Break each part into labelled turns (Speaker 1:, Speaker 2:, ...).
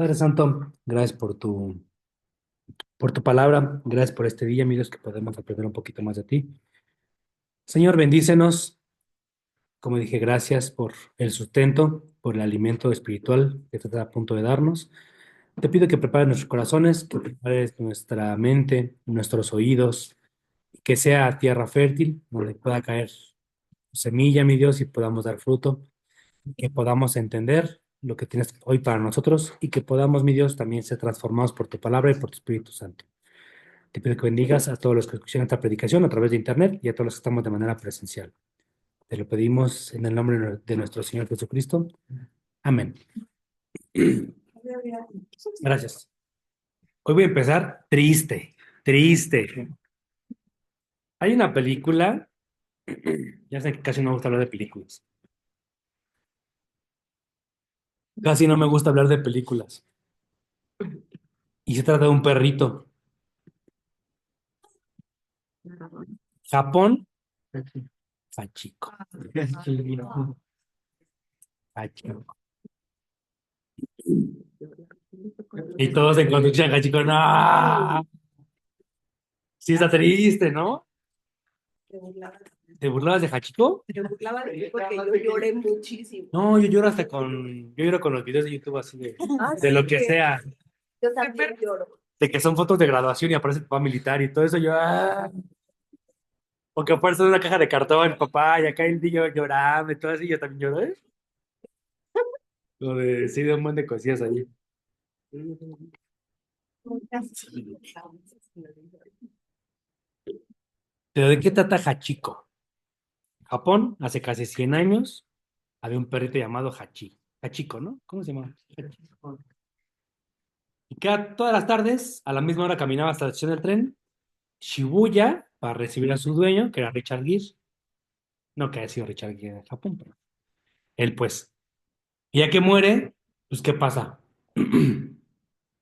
Speaker 1: Padre Santo, gracias por tu palabra, gracias por este día, mi Dios, que podemos aprender un poquito más de ti. Señor, bendícenos, como dije, gracias por el sustento, por el alimento espiritual que estás a punto de darnos. Te pido que prepares nuestros corazones, que prepares nuestra mente, nuestros oídos, que sea tierra fértil, donde pueda caer semilla, mi Dios, y podamos dar fruto, que podamos entender lo que tienes hoy para nosotros y que podamos, mi Dios, también ser transformados por tu palabra y por tu Espíritu Santo. Te pido que bendigas a todos los que escuchan esta predicación a través de internet y a todos los que estamos de manera presencial. Te lo pedimos en el nombre de nuestro Señor Jesucristo. Amén. Gracias. Hoy voy a empezar triste, triste. Hay una película, ya sé que casi no me gusta hablar de películas. Casi no me gusta hablar de películas. Y se trata de un perrito. Japón, Hachiko. Hachiko. Y todos en conducción, Hachiko, no. Sí está triste, ¿no? ¿Te burlabas de Hachiko?
Speaker 2: Me burlaba de mí porque yo lloré muchísimo.
Speaker 1: No, yo lloro con los videos de YouTube así de lo que sea,
Speaker 2: Yo también lloro.
Speaker 1: de que son fotos de graduación y aparece el papá militar y todo eso, o que aparece una caja de cartón, papá, y acá el niño llorando y todo eso, y yo también lloro, ¿eh? Lo de, sí, de un montón de cosillas ahí. Pero ¿de qué trata Hachiko? Japón, hace casi 100 años, había un perrito llamado Hachiko, ¿no? ¿Cómo se llama? Hachiko. Y todas las tardes, a la misma hora caminaba hasta la estación del tren, Shibuya, para recibir a su dueño, que era Richard Gere. No que haya sido Richard Gere de Japón, pero él pues. Y ya que muere, pues ¿qué pasa?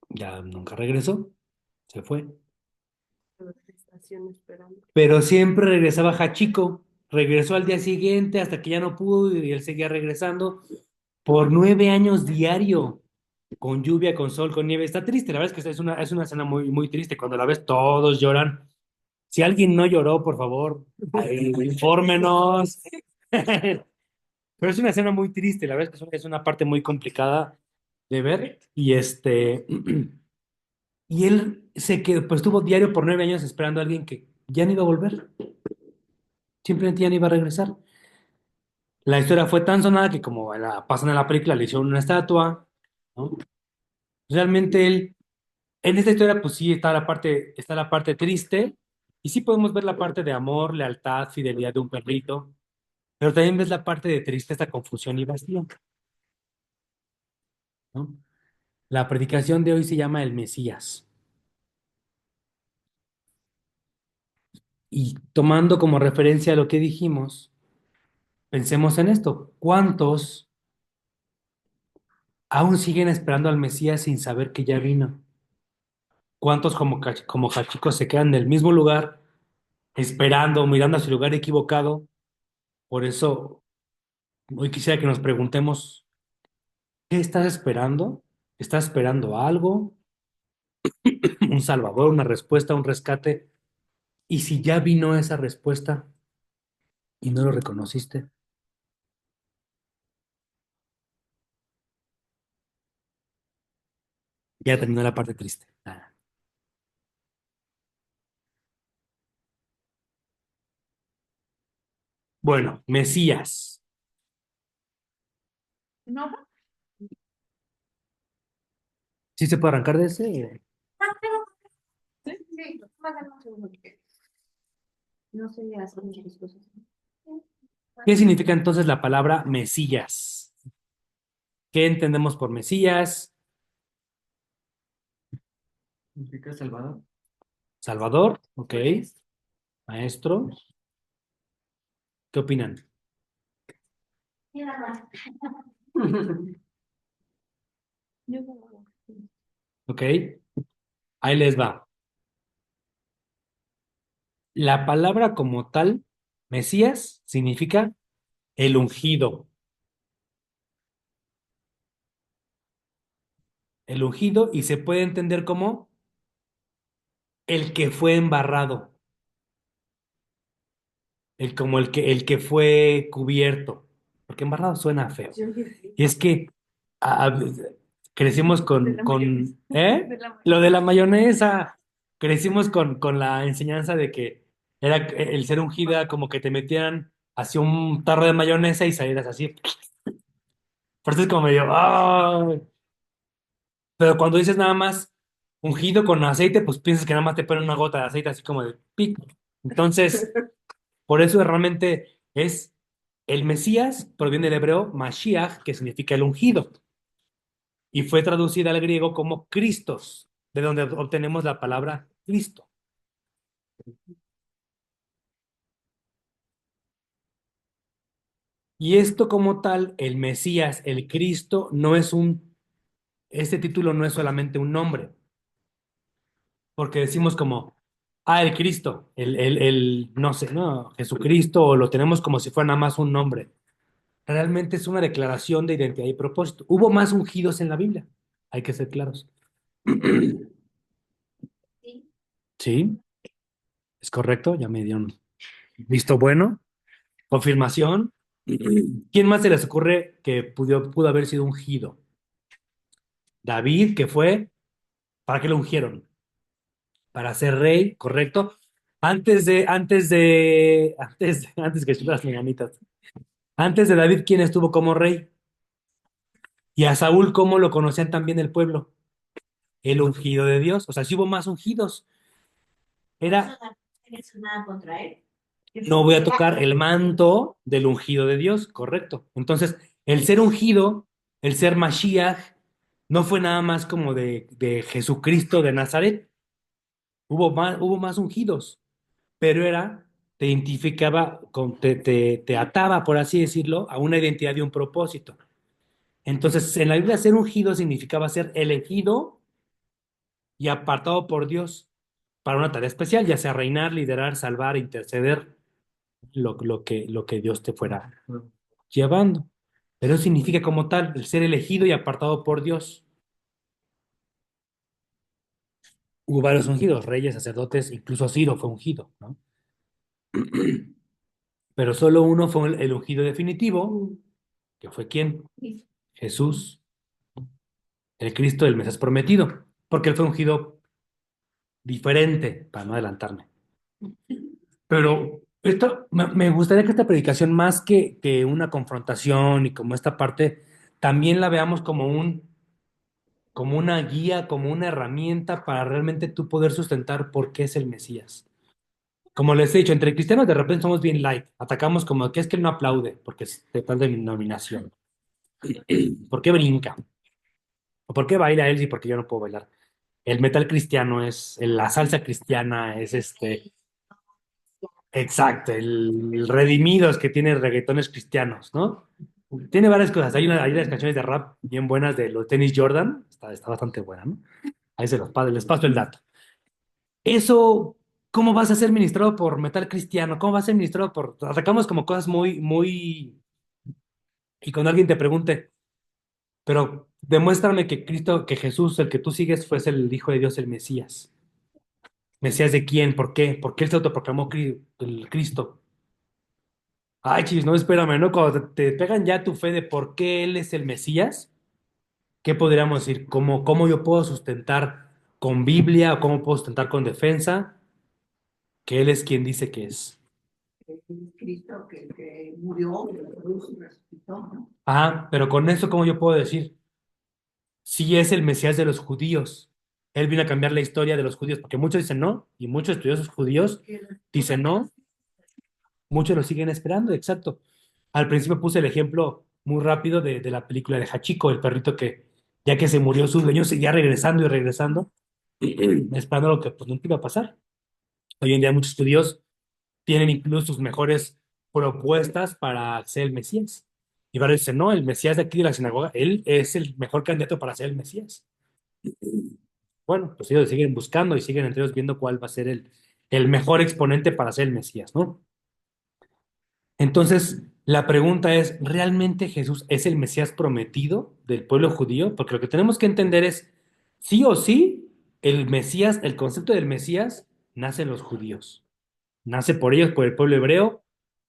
Speaker 1: Ya nunca regresó, se fue. Pero siempre regresaba Hachiko. Regresó al día siguiente hasta que ya no pudo y él seguía regresando por 9 años diario, con lluvia, con sol, con nieve. Está triste, la verdad es que es una escena muy, muy triste. Cuando la ves, todos lloran. Si alguien no lloró, por favor, infórmenos. Pero es una escena muy triste, la verdad es que es una parte muy complicada de ver. Y él se quedó, pues estuvo diario por 9 años esperando a alguien que ya no iba a volver, simplemente ya no iba a regresar. La historia fue tan sonada que como pasan en la película, le hicieron una estatua, ¿no? Realmente él, en esta historia, pues sí está la parte triste, y sí podemos ver la parte de amor, lealtad, fidelidad de un perrito, pero también ves la parte de tristeza, confusión y vacío, ¿no? La predicación de hoy se llama El Mesías. Y tomando como referencia lo que dijimos, pensemos en esto. ¿Cuántos aún siguen esperando al Mesías sin saber que ya vino? ¿Cuántos como Hachiko se quedan en el mismo lugar, esperando, mirando hacia el lugar equivocado? Por eso, hoy quisiera que nos preguntemos, ¿qué estás esperando? ¿Estás esperando algo? ¿Un salvador, una respuesta, un rescate? Y si ya vino esa respuesta y no lo reconociste, ya terminó la parte triste. Ah. Bueno, Mesías.
Speaker 2: ¿No?
Speaker 1: ¿Sí se puede arrancar de ese?
Speaker 2: Sí, sí, mándame un segundo, porque no sé hacer muchas cosas.
Speaker 1: ¿Qué significa entonces la palabra Mesías? ¿Qué entendemos por Mesías?
Speaker 3: Significa Salvador.
Speaker 1: Salvador, ok. Maestro, ¿qué opinan? Ok, ahí les va. La palabra como tal, Mesías, significa el ungido. el ungido, y se puede entender como el que fue embarrado, como el que fue cubierto, porque embarrado suena feo. Y es que a- a- crecimos
Speaker 2: De
Speaker 1: con,
Speaker 2: la mayonesa.
Speaker 1: con, ¿eh?
Speaker 2: De la
Speaker 1: Lo de la mayonesa. Crecimos con la enseñanza de que era el ser ungido era como que te metieran hacia un tarro de mayonesa y salieras así. Por eso es como medio, ¡ay! Pero cuando dices nada más ungido con aceite, pues piensas que nada más te ponen una gota de aceite así como de pic. Entonces, por eso realmente es el Mesías, proviene del hebreo Mashiach, que significa el ungido, y fue traducida al griego como Cristos, de donde obtenemos la palabra Cristo. Y esto como tal, el Mesías, el Cristo, este título no es solamente un nombre, porque decimos como, el Cristo, no sé, no, Jesucristo, o lo tenemos como si fuera nada más un nombre. Realmente es una declaración de identidad y propósito. Hubo más ungidos en la Biblia, hay que ser claros.
Speaker 2: Sí.
Speaker 1: Sí, es correcto, ya me dieron visto bueno. Confirmación. ¿Quién más se les ocurre que pudo haber sido ungido? David, que fue, ¿para qué lo ungieron? Para ser rey, ¿correcto? Antes que las mañanitas. Antes de David, ¿quién estuvo como rey? Y a Saúl, ¿cómo lo conocían también el pueblo? El ungido de Dios. O sea, sí hubo más ungidos. Era,
Speaker 2: ¿Tienes nada contra él?
Speaker 1: no voy a tocar el manto del ungido de Dios, correcto. Entonces, el ser ungido, el ser Mashiach, no fue nada más como de Jesucristo de Nazaret. Hubo más ungidos, pero te identificaba, te ataba, por así decirlo, a una identidad y un propósito. Entonces, en la Biblia, ser ungido significaba ser elegido y apartado por Dios para una tarea especial, ya sea reinar, liderar, salvar, interceder, lo que Dios te fuera llevando. Pero eso significa como tal el ser elegido y apartado por Dios. Hubo varios ungidos, reyes, sacerdotes, incluso Ciro fue ungido, ¿no? Pero solo uno fue el ungido definitivo, que fue ¿quién? Jesús, el Cristo, el Mesías prometido, porque él fue ungido diferente, para no adelantarme. Pero me gustaría que esta predicación, más que una confrontación y como esta parte, también la veamos como una guía, como una herramienta para realmente tú poder sustentar por qué es el Mesías. Como les he dicho, entre cristianos de repente somos bien light, atacamos como que es que él no aplaude porque es de tal denominación. ¿Por qué brinca? ¿O por qué baila él y por qué yo no puedo bailar? El metal cristiano la salsa cristiana es exacto, el redimidos que tiene reggaetones cristianos, ¿no? Tiene varias cosas. Hay unas canciones de rap bien buenas de los tenis Jordan, está bastante buena, ¿no? Ahí les paso el dato. Eso, ¿cómo vas a ser ministrado por metal cristiano? ¿Cómo vas a ser ministrado por... Atacamos como cosas muy, muy... Y cuando alguien te pregunte, pero demuéstrame que Cristo, que Jesús, el que tú sigues, fue el Hijo de Dios, el Mesías. ¿Mesías de quién? ¿Por qué? ¿Por qué él se autoproclamó el Cristo? Ay, chis, no, espérame, ¿no? Cuando te pegan ya tu fe de por qué él es el Mesías, ¿qué podríamos decir? ¿Cómo yo puedo sustentar con Biblia o cómo puedo sustentar con defensa que él es quien dice que es?
Speaker 2: Cristo que murió, que resucitó, ¿no?
Speaker 1: Ah, pero con eso, ¿cómo yo puedo decir? Si es el Mesías de los judíos. Él vino a cambiar la historia de los judíos, porque muchos dicen no, y muchos estudiosos judíos dicen no, muchos lo siguen esperando, exacto. Al principio puse el ejemplo muy rápido de la película de Hachiko, el perrito que, ya que se murió su dueño, seguía regresando y regresando, esperando lo que pues nunca iba a pasar. Hoy en día muchos judíos tienen incluso sus mejores propuestas para ser el Mesías. Y varios dicen, no, el Mesías de aquí de la sinagoga, él es el mejor candidato para ser el Mesías. Bueno, pues ellos siguen buscando y siguen entre ellos viendo cuál va a ser el mejor exponente para ser el Mesías, ¿no? Entonces, la pregunta es, ¿realmente Jesús es el Mesías prometido del pueblo judío? Porque lo que tenemos que entender es, Sí o sí, el Mesías, el concepto del Mesías, nace en los judíos. Nace por ellos, por el pueblo hebreo,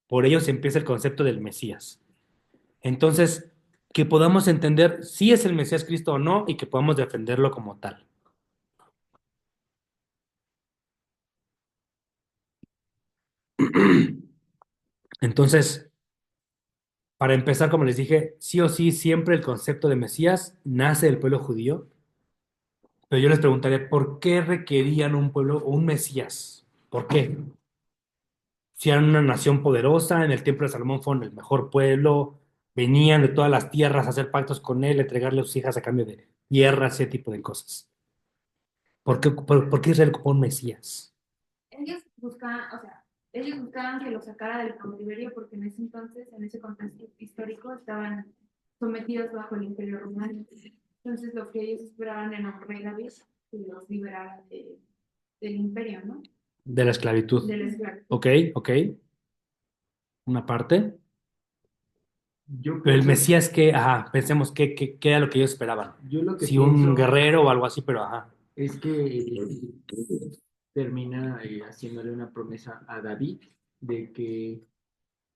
Speaker 1: por ellos empieza el concepto del Mesías. Entonces, que podamos entender si es el Mesías Cristo o no y que podamos defenderlo como tal. Entonces, para empezar, como les dije, sí o sí, siempre el concepto de Mesías nace del pueblo judío, pero yo les preguntaría, ¿por qué requerían un pueblo o un Mesías? ¿Por qué? Si eran una nación poderosa, en el Templo de Salomón fueron el mejor pueblo, venían de todas las tierras a hacer pactos con él, entregarle a sus hijas a cambio de tierras, ese tipo de cosas. ¿Por qué Israel ocupó un Mesías?
Speaker 2: Ellos buscaban, o sea, ellos buscaban que lo sacara del cautiverio porque en ese entonces, en ese contexto histórico, estaban sometidos bajo el Imperio Romano. Entonces, lo que ellos esperaban era un rey David que los liberara del imperio, ¿no?
Speaker 1: De la esclavitud.
Speaker 2: De la esclavitud.
Speaker 1: Ok, ok, una parte.
Speaker 3: Yo
Speaker 1: Pero el
Speaker 3: pienso,
Speaker 1: Mesías que, ajá, pensemos qué era lo que ellos esperaban.
Speaker 3: yo lo que
Speaker 1: Si un
Speaker 3: pienso
Speaker 1: guerrero o algo así, pero ajá.
Speaker 3: es que termina haciéndole una promesa a David de que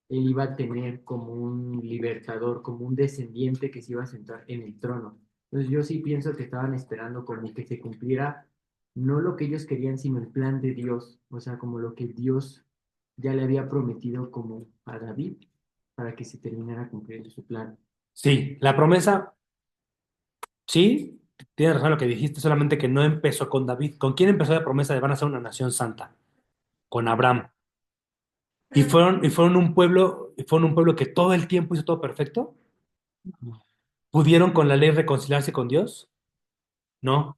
Speaker 3: él iba a tener como un libertador, como un descendiente que se iba a sentar en el trono. Entonces yo sí pienso que estaban esperando como que se cumpliera no lo que ellos querían, sino el plan de Dios, o sea, como lo que Dios ya le había prometido como a David para que se terminara cumpliendo su plan.
Speaker 1: Sí, la promesa, sí, tienes razón en lo que dijiste, solamente que no empezó con David. ¿Con quién empezó la promesa de van a ser una nación santa? Con Abraham. Y fueron un pueblo que todo el tiempo hizo todo perfecto. ¿Pudieron con la ley reconciliarse con Dios? No.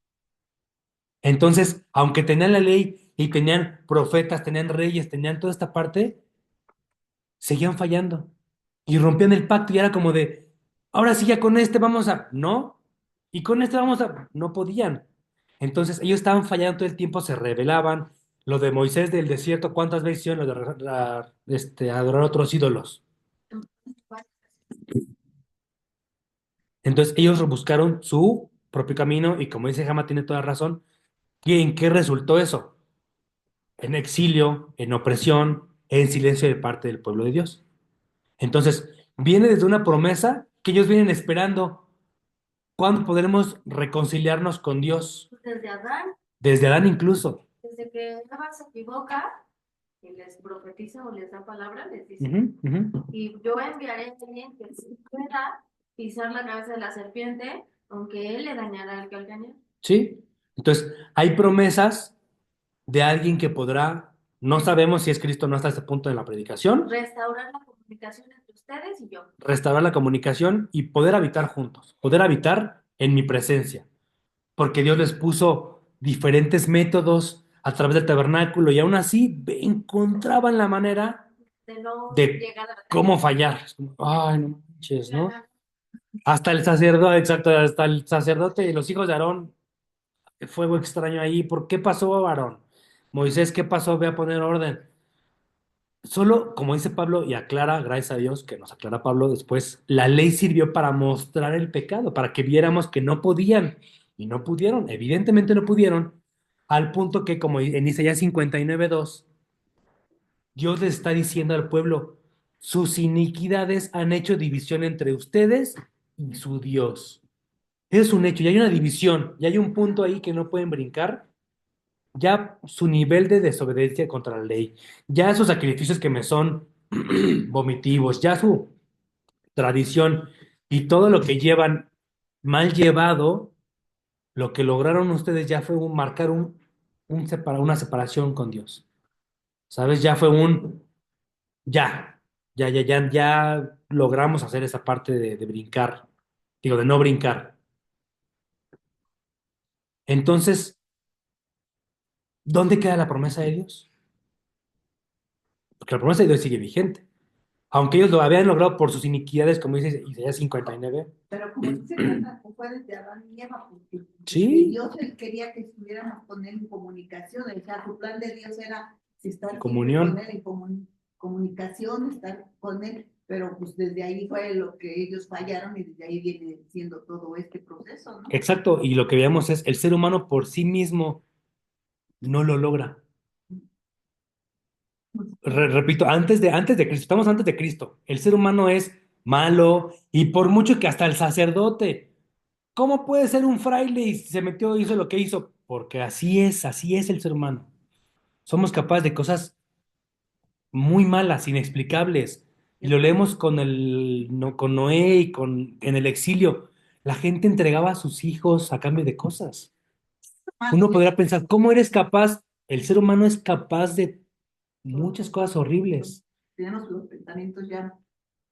Speaker 1: Entonces, aunque tenían la ley y tenían profetas, tenían reyes, tenían toda esta parte, seguían fallando. Y rompían el pacto y era como de, ahora sí ya con este vamos a, no. Y con este vamos a, no podían. Entonces, ellos estaban fallando todo el tiempo, se rebelaban. Lo de Moisés del desierto, ¿cuántas veces hicieron lo de adorar otros ídolos? Entonces ellos buscaron su propio camino y como dice Jama, tiene toda razón. ¿Y en qué resultó eso? En exilio, en opresión, en silencio de parte del pueblo de Dios. Entonces, viene desde una promesa que ellos vienen esperando. ¿Cuándo podremos reconciliarnos con Dios?
Speaker 2: Desde Adán,
Speaker 1: Desde Adán incluso.
Speaker 2: desde que Eva se equivoca y les profetiza o les da palabra, les dice,
Speaker 1: Ujú, ujú.
Speaker 2: y yo enviaré a alguien que si pueda pisar la cabeza de la serpiente, aunque él le dañará al calcañar.
Speaker 1: ¿Sí? Entonces, hay promesas de alguien que podrá, no sabemos si es Cristo o no hasta este punto de la predicación,
Speaker 2: Restaurar la comunicación entre ustedes y yo.
Speaker 1: restaurar la comunicación y poder habitar juntos, poder habitar en mi presencia, porque Dios les puso diferentes métodos a través del tabernáculo y aún así encontraban la manera
Speaker 2: De no
Speaker 1: de
Speaker 2: llegar a la
Speaker 1: cómo fallar. Es como, ay, no manches, ¿no?
Speaker 2: ganar.
Speaker 1: Hasta el sacerdote, exacto, hasta el sacerdote y los hijos de Aarón, fuego extraño ahí. ¿Por qué pasó, Aarón? Moisés, ¿qué pasó? Ve a poner orden. Solo, como dice Pablo, y aclara, gracias a Dios que nos aclara Pablo después, la ley sirvió para mostrar el pecado, para que viéramos que no podían y no pudieron, evidentemente no pudieron, al punto que, como en Isaías 59:2, Dios les está diciendo al pueblo, sus iniquidades han hecho división entre ustedes y su Dios. Es un hecho, y hay una división, y hay un punto ahí que no pueden brincar, ya su nivel de desobediencia contra la ley, ya sus sacrificios que me son vomitivos, ya su tradición y todo lo que llevan mal llevado, lo que lograron ustedes ya fue marcar una separación con Dios. ¿Sabes? Ya fue ya logramos hacer esa parte de brincar, digo, de no brincar. Entonces, ¿dónde queda la promesa de Dios? Porque la promesa de Dios sigue vigente. Aunque ellos lo habían logrado por sus iniquidades, como dice Isaías 59.
Speaker 4: Pero como dice Cata, fue desde Adán y Eva, porque
Speaker 1: Sí,
Speaker 4: Dios él quería que estuviéramos con él en comunicación, o sea, su plan de Dios era estar siempre
Speaker 1: comunión.
Speaker 4: con él en comunicación, estar con él pero pues desde ahí fue lo que ellos fallaron y desde ahí viene siendo todo este proceso, ¿no?
Speaker 1: Exacto, y lo que veamos es el ser humano por sí mismo no lo logra. Repito, antes de Cristo, estamos antes de Cristo. El ser humano es malo y por mucho que hasta el sacerdote, ¿cómo puede ser un fraile y se metió, hizo lo que hizo? Porque así es el ser humano. Somos capaces de cosas muy malas, inexplicables. Y lo leemos con con Noé y en el exilio. La gente entregaba a sus hijos a cambio de cosas. Uno podría pensar, ¿cómo eres capaz? El ser humano es capaz de muchas cosas horribles,
Speaker 4: Tenemos los pensamientos ya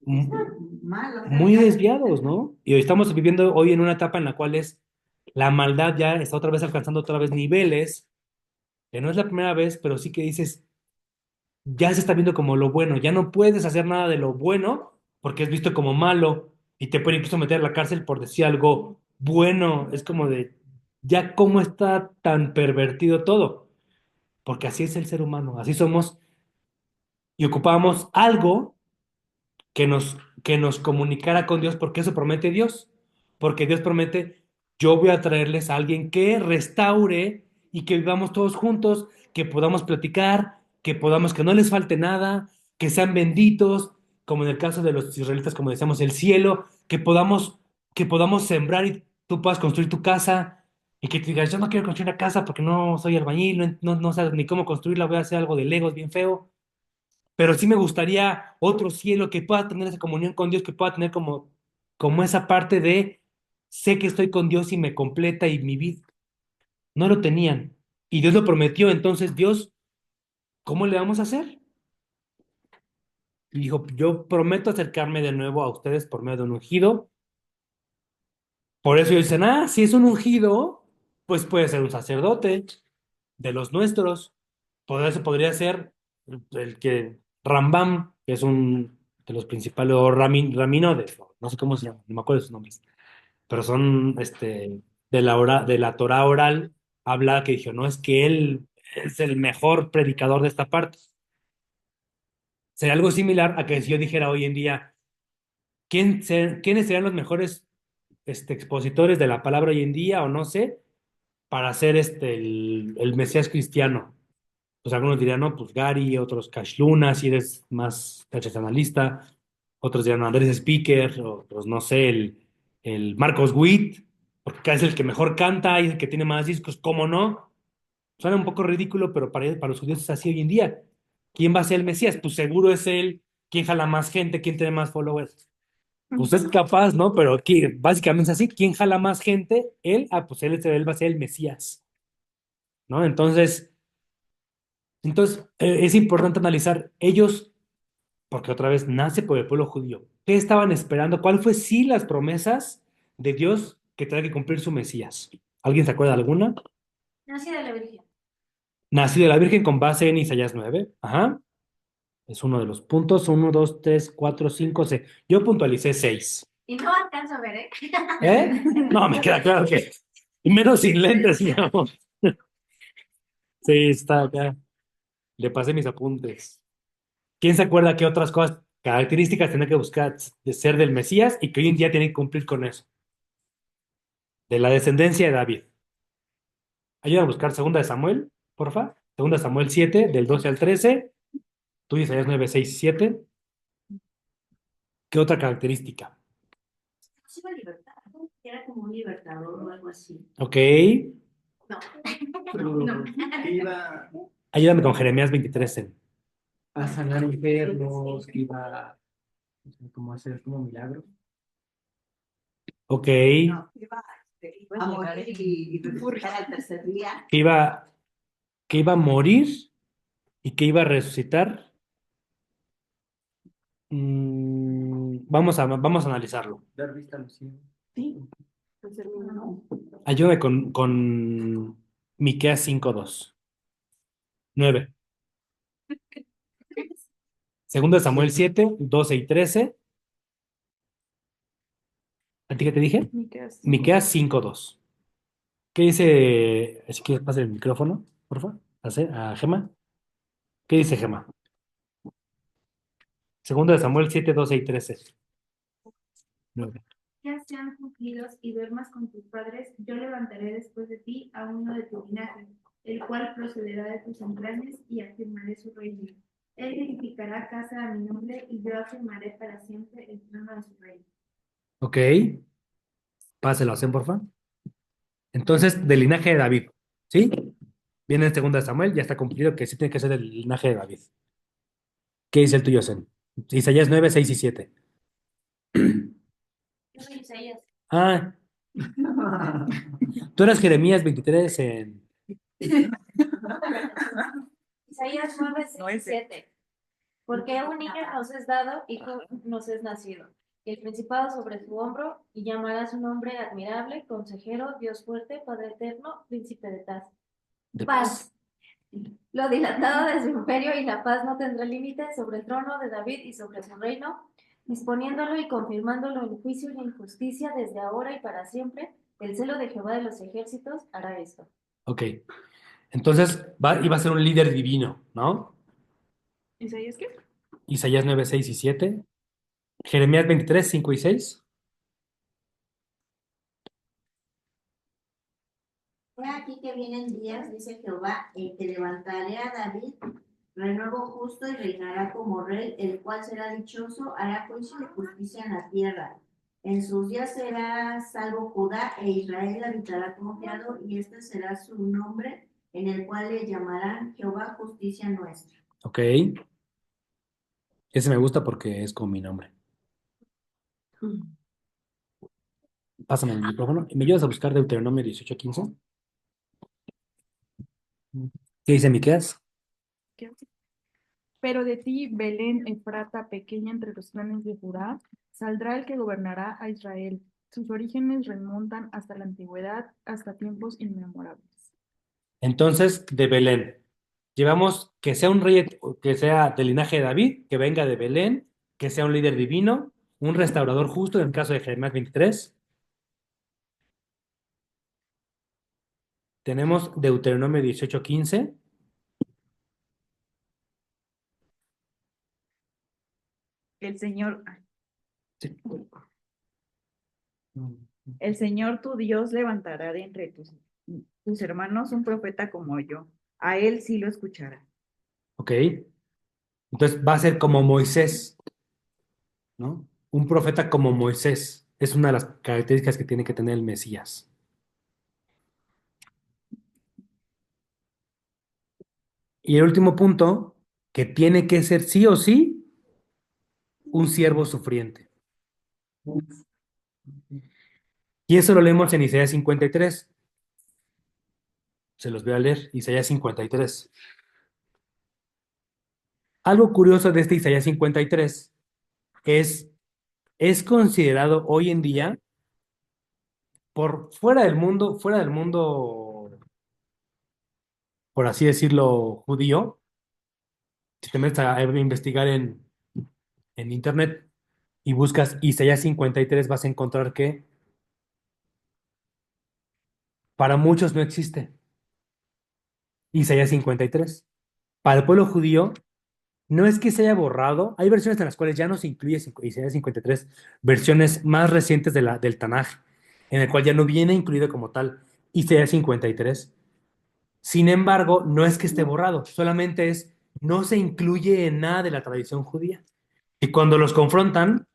Speaker 1: m-
Speaker 4: malos, o sea,
Speaker 1: muy
Speaker 4: ya
Speaker 1: desviados, ¿no? Y hoy estamos viviendo hoy en una etapa en la cual la maldad ya está otra vez alcanzando otra vez niveles, que no es la primera vez, pero sí que dices, ya se está viendo como lo bueno, ya no puedes hacer nada de lo bueno porque es visto como malo y te pueden incluso meter a la cárcel por decir algo bueno. Es como de, ya cómo está tan pervertido todo, porque así es el ser humano, así somos y ocupamos algo que nos comunicara con Dios, porque eso promete Dios, porque Dios promete, yo voy a traerles a alguien que restaure y que vivamos todos juntos, que podamos platicar, que podamos, que no les falte nada, que sean benditos, como en el caso de los israelitas, como decíamos, el cielo, que podamos sembrar y tú puedas construir tu casa. Y que te digas, yo no quiero construir una casa porque no soy albañil, no sé ni cómo construirla, voy a hacer algo de Legos bien feo, pero sí me gustaría otro cielo que pueda tener esa comunión con Dios, que pueda tener como esa parte de sé que estoy con Dios y me completa y mi vida. No lo tenían. Y Dios lo prometió. Entonces, Dios, ¿cómo le vamos a hacer? Y dijo, yo prometo acercarme de nuevo a ustedes por medio de un ungido. Por eso ellos dicen, ah, si es un ungido, pues puede ser un sacerdote de los nuestros. Por eso podría ser el que Rambam, que es un de los principales, o Raminodes, no sé cómo se llama, no me acuerdo de sus nombres, pero son de la Torá oral, habla que dijo, no, es que él es el mejor predicador de esta parte. Sería algo similar a que si yo dijera hoy en día, ¿quiénes serían los mejores expositores de la palabra hoy en día, o no sé, para ser el Mesías cristiano? Pues algunos dirían, no, pues Gary, otros Cash Luna, si eres más tradicionalista, otros dirán Andrés Speaker, otros no sé, el Marcos Witt, porque es el que mejor canta y el que tiene más discos, ¿cómo no? Suena un poco ridículo, pero para los judíos es así hoy en día. ¿Quién va a ser el Mesías? Pues seguro es él. ¿Quién jala más gente? ¿Quién tiene más followers? Pues es capaz, ¿no? Pero aquí básicamente es así. ¿Quién jala más gente? Él, pues él va a ser el Mesías, ¿no? Entonces, es importante analizar ellos, porque otra vez nace por el pueblo judío. ¿Qué estaban esperando? ¿Cuál fue sí las promesas de Dios que tenía que cumplir su Mesías? ¿Alguien se acuerda de alguna?
Speaker 2: Nací de la Virgen.
Speaker 1: Nacido de la Virgen con base en Isaías 9. Ajá. Es uno de los puntos. Uno, dos, tres, cuatro, cinco, seis. Yo puntualicé seis.
Speaker 2: Y no alcanzo a ver, ¿eh?
Speaker 1: ¿Eh? No, me queda claro que. Y menos sin lentes, digamos. Sí, está acá. Le pasé mis apuntes. ¿Quién se acuerda qué otras cosas, características tenía que buscar de ser del Mesías y que hoy en día tiene que cumplir con eso? De la descendencia de David. Ayúdame a buscar segunda de Samuel, porfa. Segunda de Samuel 7 del 12 al 13. Tú dices 9, 6, 7. ¿Qué otra característica?
Speaker 2: Sí, iba libertad. Era como un libertador o algo así.
Speaker 1: Ok.
Speaker 2: No.
Speaker 3: Pero
Speaker 2: No.
Speaker 3: que iba
Speaker 1: Ayúdame con Jeremías 23.
Speaker 3: a sanar enfermos, que iba como a hacer como milagros.
Speaker 1: Ok. Que
Speaker 4: no, iba a morir y resucitar al tercer día.
Speaker 1: iba, que iba a morir y que iba a resucitar. Vamos a analizarlo.
Speaker 3: Dar vista a los ciegos.
Speaker 4: No,
Speaker 1: Ayúdame con Miqueas 5:2. 9. Segunda de Samuel 7 12 y 13. ¿A ti qué te dije? Miqueas 5:2. ¿Qué dice? Si quieres, pase el micrófono, por favor. Pase a Gema. ¿Qué dice Gema? Segundo de Samuel 7, 12 y 13. Nueve.
Speaker 2: Ya sean cumplidos y duermas con tus padres, yo levantaré después de ti a uno de tu linaje, el cual procederá de tus entrañas y afirmaré su reino. Él edificará casa a mi nombre y yo afirmaré para siempre el trono de su reino.
Speaker 1: Ok, páselo, hacen por favor. Entonces, del linaje de David, ¿sí? Viene en segundo de Samuel, ya está cumplido que sí tiene que ser del linaje de David. ¿Qué dice el tuyo, Zen? Isaías 9, 6 y 7.
Speaker 5: Yo soy Isaías.
Speaker 1: Ah, tú eras Jeremías 23 en...
Speaker 5: Isaías 9,
Speaker 4: No es
Speaker 5: 7. Porque un niño nos es dado, hijo nos es nacido. Y el principado sobre su hombro, y llamará su nombre admirable, consejero, Dios fuerte, Padre eterno, príncipe de paz. Paz. Lo dilatado de su imperio y la paz no tendrá límite sobre el trono de David y sobre su reino, disponiéndolo y confirmándolo en juicio y en justicia desde ahora y para siempre. El celo de Jehová de los ejércitos hará esto.
Speaker 1: Ok, entonces iba a ser un líder divino, ¿no?
Speaker 2: ¿Isaías qué?
Speaker 1: Isaías 9, 6 y 7. Jeremías 23, 5 y 6.
Speaker 6: He aquí que vienen días, dice Jehová, en que levantaré a David, renuevo justo y reinará como rey, el cual será dichoso, hará juicio y justicia en la tierra. En sus días será salvo Judá e Israel habitará confiado, y este será su nombre, en el cual le llamarán Jehová justicia nuestra.
Speaker 1: Ok, ese me gusta porque es con mi nombre. Pásame el micrófono. ¿Me ayudas a buscar Deuteronomio 18, 15? ¿Qué dice Miqueas?
Speaker 7: ¿Qué hace? Pero de ti, Belén Efrata, pequeña entre los clanes de Judá, saldrá el que gobernará a Israel. Sus orígenes remontan hasta la antigüedad, hasta tiempos inmemorables.
Speaker 1: Entonces, de Belén. Llevamos que sea un rey, que sea del linaje de David, que venga de Belén, que sea un líder divino, un restaurador justo, en el caso de Jeremías 23. Tenemos Deuteronomio 18, 15.
Speaker 8: El Señor,
Speaker 1: Sí.
Speaker 8: el Señor tu Dios levantará de entre tus hermanos un profeta como yo. A él sí lo escuchará.
Speaker 1: Ok. Entonces va a ser como Moisés, ¿no? Un profeta como Moisés. Es una de las características que tiene que tener el Mesías. Y el último punto, que tiene que ser sí o sí un siervo sufriente. Y eso lo leemos en Isaías 53. Se los voy a leer, Isaías 53. Algo curioso de este Isaías 53 es considerado hoy en día, por fuera del mundo, por así decirlo, judío, si te metes a investigar en internet y buscas Isaías 53, vas a encontrar que para muchos no existe Isaías 53. Para el pueblo judío, no es que se haya borrado, hay versiones en las cuales ya no se incluye Isaías 53, versiones más recientes del Tanaj, en el cual ya no viene incluido como tal Isaías 53. Sin embargo, no es que esté borrado, solamente no se incluye en nada de la tradición judía. Y cuando los confrontan,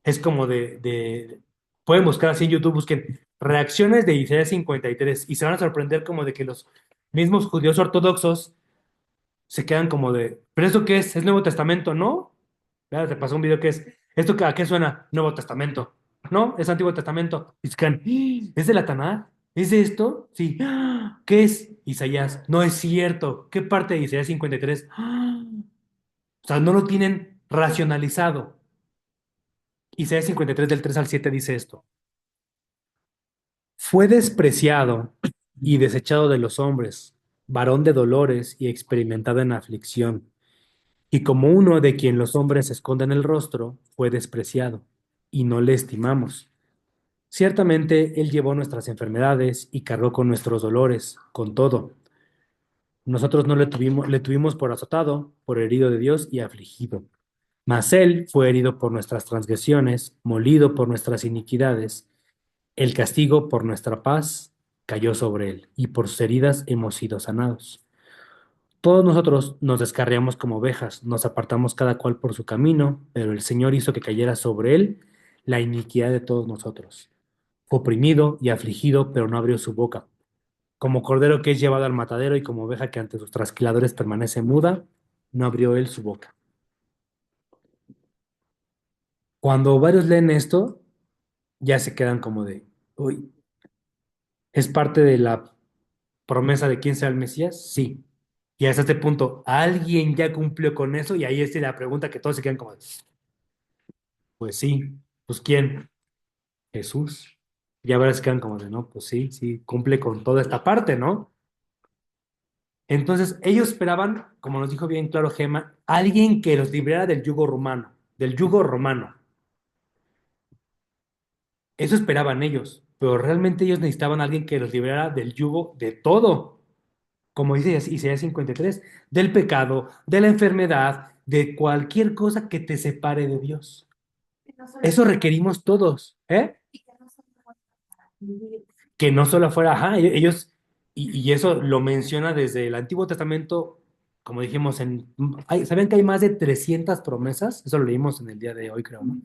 Speaker 1: es como pueden buscar así en YouTube, busquen reacciones de Isaías 53 y se van a sorprender como de que los mismos judíos ortodoxos se quedan como de, ¿pero eso qué es? ¿Es Nuevo Testamento? ¿No? Ya te pasó un video que es, ¿a qué suena? Nuevo Testamento. No, es Antiguo Testamento. Y se quedan, "¡Ah! ¿Es de la Tanakh? ¿Es de esto? Sí. ¡Ah! ¿Qué es? Isaías. No es cierto. ¿Qué parte de Isaías 53? ¡Ah! O sea, no lo tienen racionalizado. Isaías 53 del 3 al 7 dice esto. Fue despreciado y desechado de los hombres, varón de dolores y experimentado en aflicción. Y como uno de quien los hombres esconden el rostro, fue despreciado, y no le estimamos. Ciertamente Él llevó nuestras enfermedades y cargó con nuestros dolores, con todo. Nosotros no le tuvimos por azotado, por herido de Dios y afligido. Mas él fue herido por nuestras transgresiones, molido por nuestras iniquidades. El castigo por nuestra paz cayó sobre él, y por sus heridas hemos sido sanados. Todos nosotros nos descarriamos como ovejas, nos apartamos cada cual por su camino, pero el Señor hizo que cayera sobre él la iniquidad de todos nosotros. Fue oprimido y afligido, pero no abrió su boca. Como cordero que es llevado al matadero y como oveja que ante sus trasquiladores permanece muda, no abrió él su boca. Cuando varios leen esto, ya se quedan como de, uy, ¿es parte de la promesa de quién será el Mesías? Sí. Y hasta este punto, ¿alguien ya cumplió con eso? Y ahí está la pregunta que todos se quedan como, pues sí, pues ¿quién? Jesús. Ya verás se quedan como de, no, pues sí, sí, cumple con toda esta parte, ¿no? Entonces, ellos esperaban, como nos dijo bien claro Gema, alguien que los librara del yugo romano, del yugo romano. Eso esperaban ellos, pero realmente ellos necesitaban a alguien que los liberara del yugo de todo, como dice Isaías 53, del pecado, de la enfermedad, de cualquier cosa que te separe de Dios.
Speaker 2: Que no solo
Speaker 1: Eso requerimos todos, ¿eh?
Speaker 2: y que no solo para vivir.
Speaker 1: Que no solo fuera, ajá, ellos, y eso lo menciona desde el Antiguo Testamento, como dijimos, ¿saben que hay más de 300 promesas? Eso lo leímos en el día de hoy, creo, ¿no?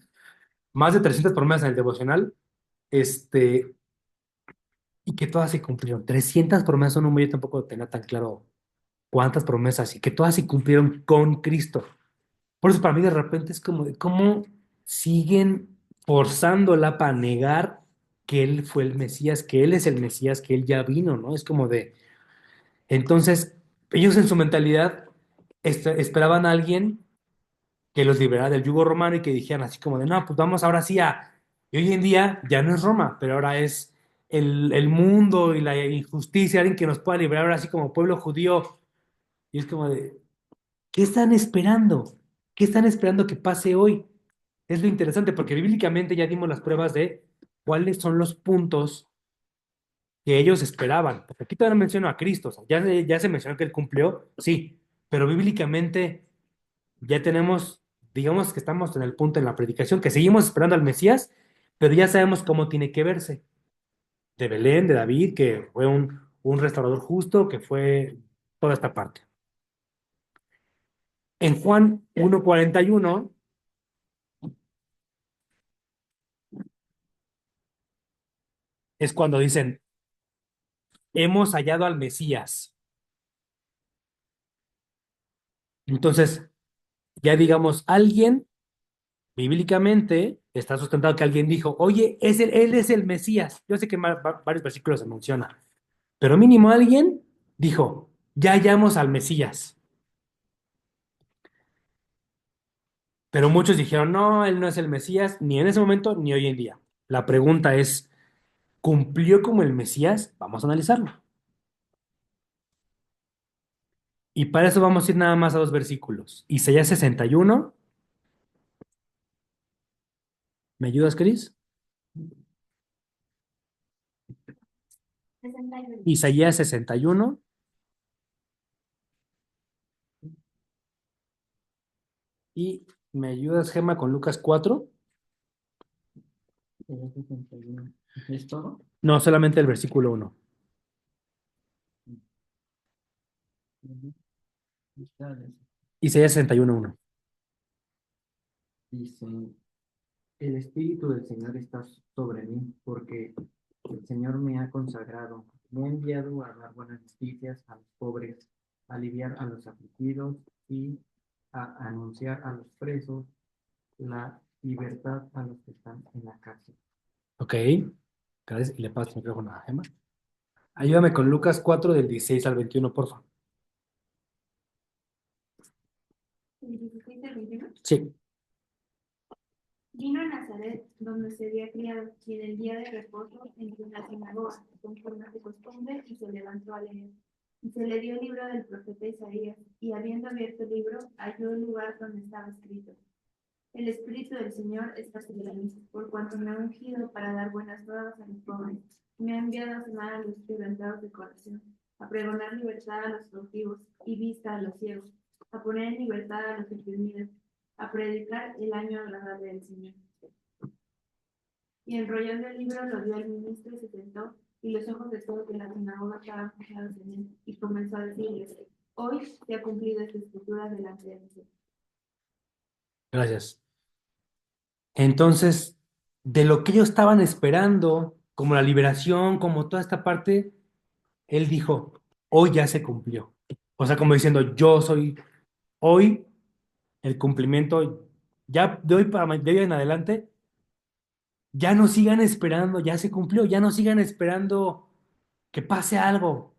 Speaker 1: Más de 300 promesas en el devocional, este, y que todas se cumplieron. 300 promesas son un yo tampoco tenía tan claro cuántas promesas, y que todas se cumplieron con Cristo. Por eso para mí de repente es como de cómo siguen forzándola para negar que Él fue el Mesías, que Él es el Mesías, que Él ya vino, ¿no? Es como de, entonces, ellos en su mentalidad esperaban a alguien que los liberara del yugo romano y que dijeran así como de, no, pues vamos ahora sí a... Y hoy en día ya no es Roma, pero ahora es el mundo y la injusticia, alguien que nos pueda liberar ahora así como pueblo judío. Y es como de, ¿qué están esperando? ¿Qué están esperando que pase hoy? Es lo interesante porque bíblicamente ya dimos las pruebas de cuáles son los puntos que ellos esperaban. Porque aquí todavía no menciono a Cristo, o sea, ya se mencionó que él cumplió, sí, pero bíblicamente ya tenemos, digamos que estamos en el punto en la predicación, que seguimos esperando al Mesías, pero ya sabemos cómo tiene que verse. De Belén, de David, que fue un restaurador justo, que fue toda esta parte. En Juan 1:41 es cuando dicen, hemos hallado al Mesías. Entonces, ya digamos, alguien bíblicamente está sustentado que alguien dijo, oye, él es el Mesías. Yo sé que en varios versículos se menciona, pero mínimo alguien dijo, ya hallamos al Mesías. Pero muchos dijeron, no, él no es el Mesías, ni en ese momento ni hoy en día. La pregunta es, ¿cumplió como el Mesías? Vamos a analizarlo. Y para eso vamos a ir nada más a dos versículos. Isaías 61. ¿Me ayudas, Cris?
Speaker 5: 61.
Speaker 1: Isaías 61. Y me ayudas, Gema, con Lucas 4.
Speaker 3: ¿Es todo?
Speaker 1: No, solamente el versículo 1.
Speaker 3: Está,
Speaker 1: Isaías 61:1.
Speaker 3: dice, el Espíritu del Señor está sobre mí, porque el Señor me ha consagrado, me ha enviado a dar buenas noticias a los pobres, a aliviar a los afligidos y a anunciar a los presos la libertad a los que están en la cárcel.
Speaker 1: Ok. Gracias. Y le paso el micrófono a Gema. Ayúdame con Lucas 4 del 16 al 21, por favor.
Speaker 2: El 16 al 21.
Speaker 1: Sí.
Speaker 2: Vino a Nazaret, donde se había criado, y en el día de reposo entró en la sinagoga, conforme a su costumbre, y se levantó a leer. Y se le dio el libro del profeta Isaías, y habiendo abierto el libro, halló el lugar donde estaba escrito: El Espíritu del Señor está sobre mí, por cuanto me ha ungido para dar buenas nuevas a los pobres. Me ha enviado a sanar a los quebrantados de corazón, a pregonar libertad a los cautivos y vista a los ciegos, a poner en libertad a los oprimidos a predicar el año agradable del Señor. Y enrollando el libro lo dio al ministro y se sentó, y los ojos de todos de la sinagoga estaban fijados en él, y comenzó a decirles, hoy se ha cumplido esta escritura delante de nosotros.
Speaker 1: Gracias. Entonces, de lo que ellos estaban esperando, como la liberación, como toda esta parte, él dijo, hoy ya se cumplió. O sea, como diciendo, yo soy hoy el cumplimiento, ya de hoy, de hoy en adelante, ya no sigan esperando, ya se cumplió, ya no sigan esperando que pase algo.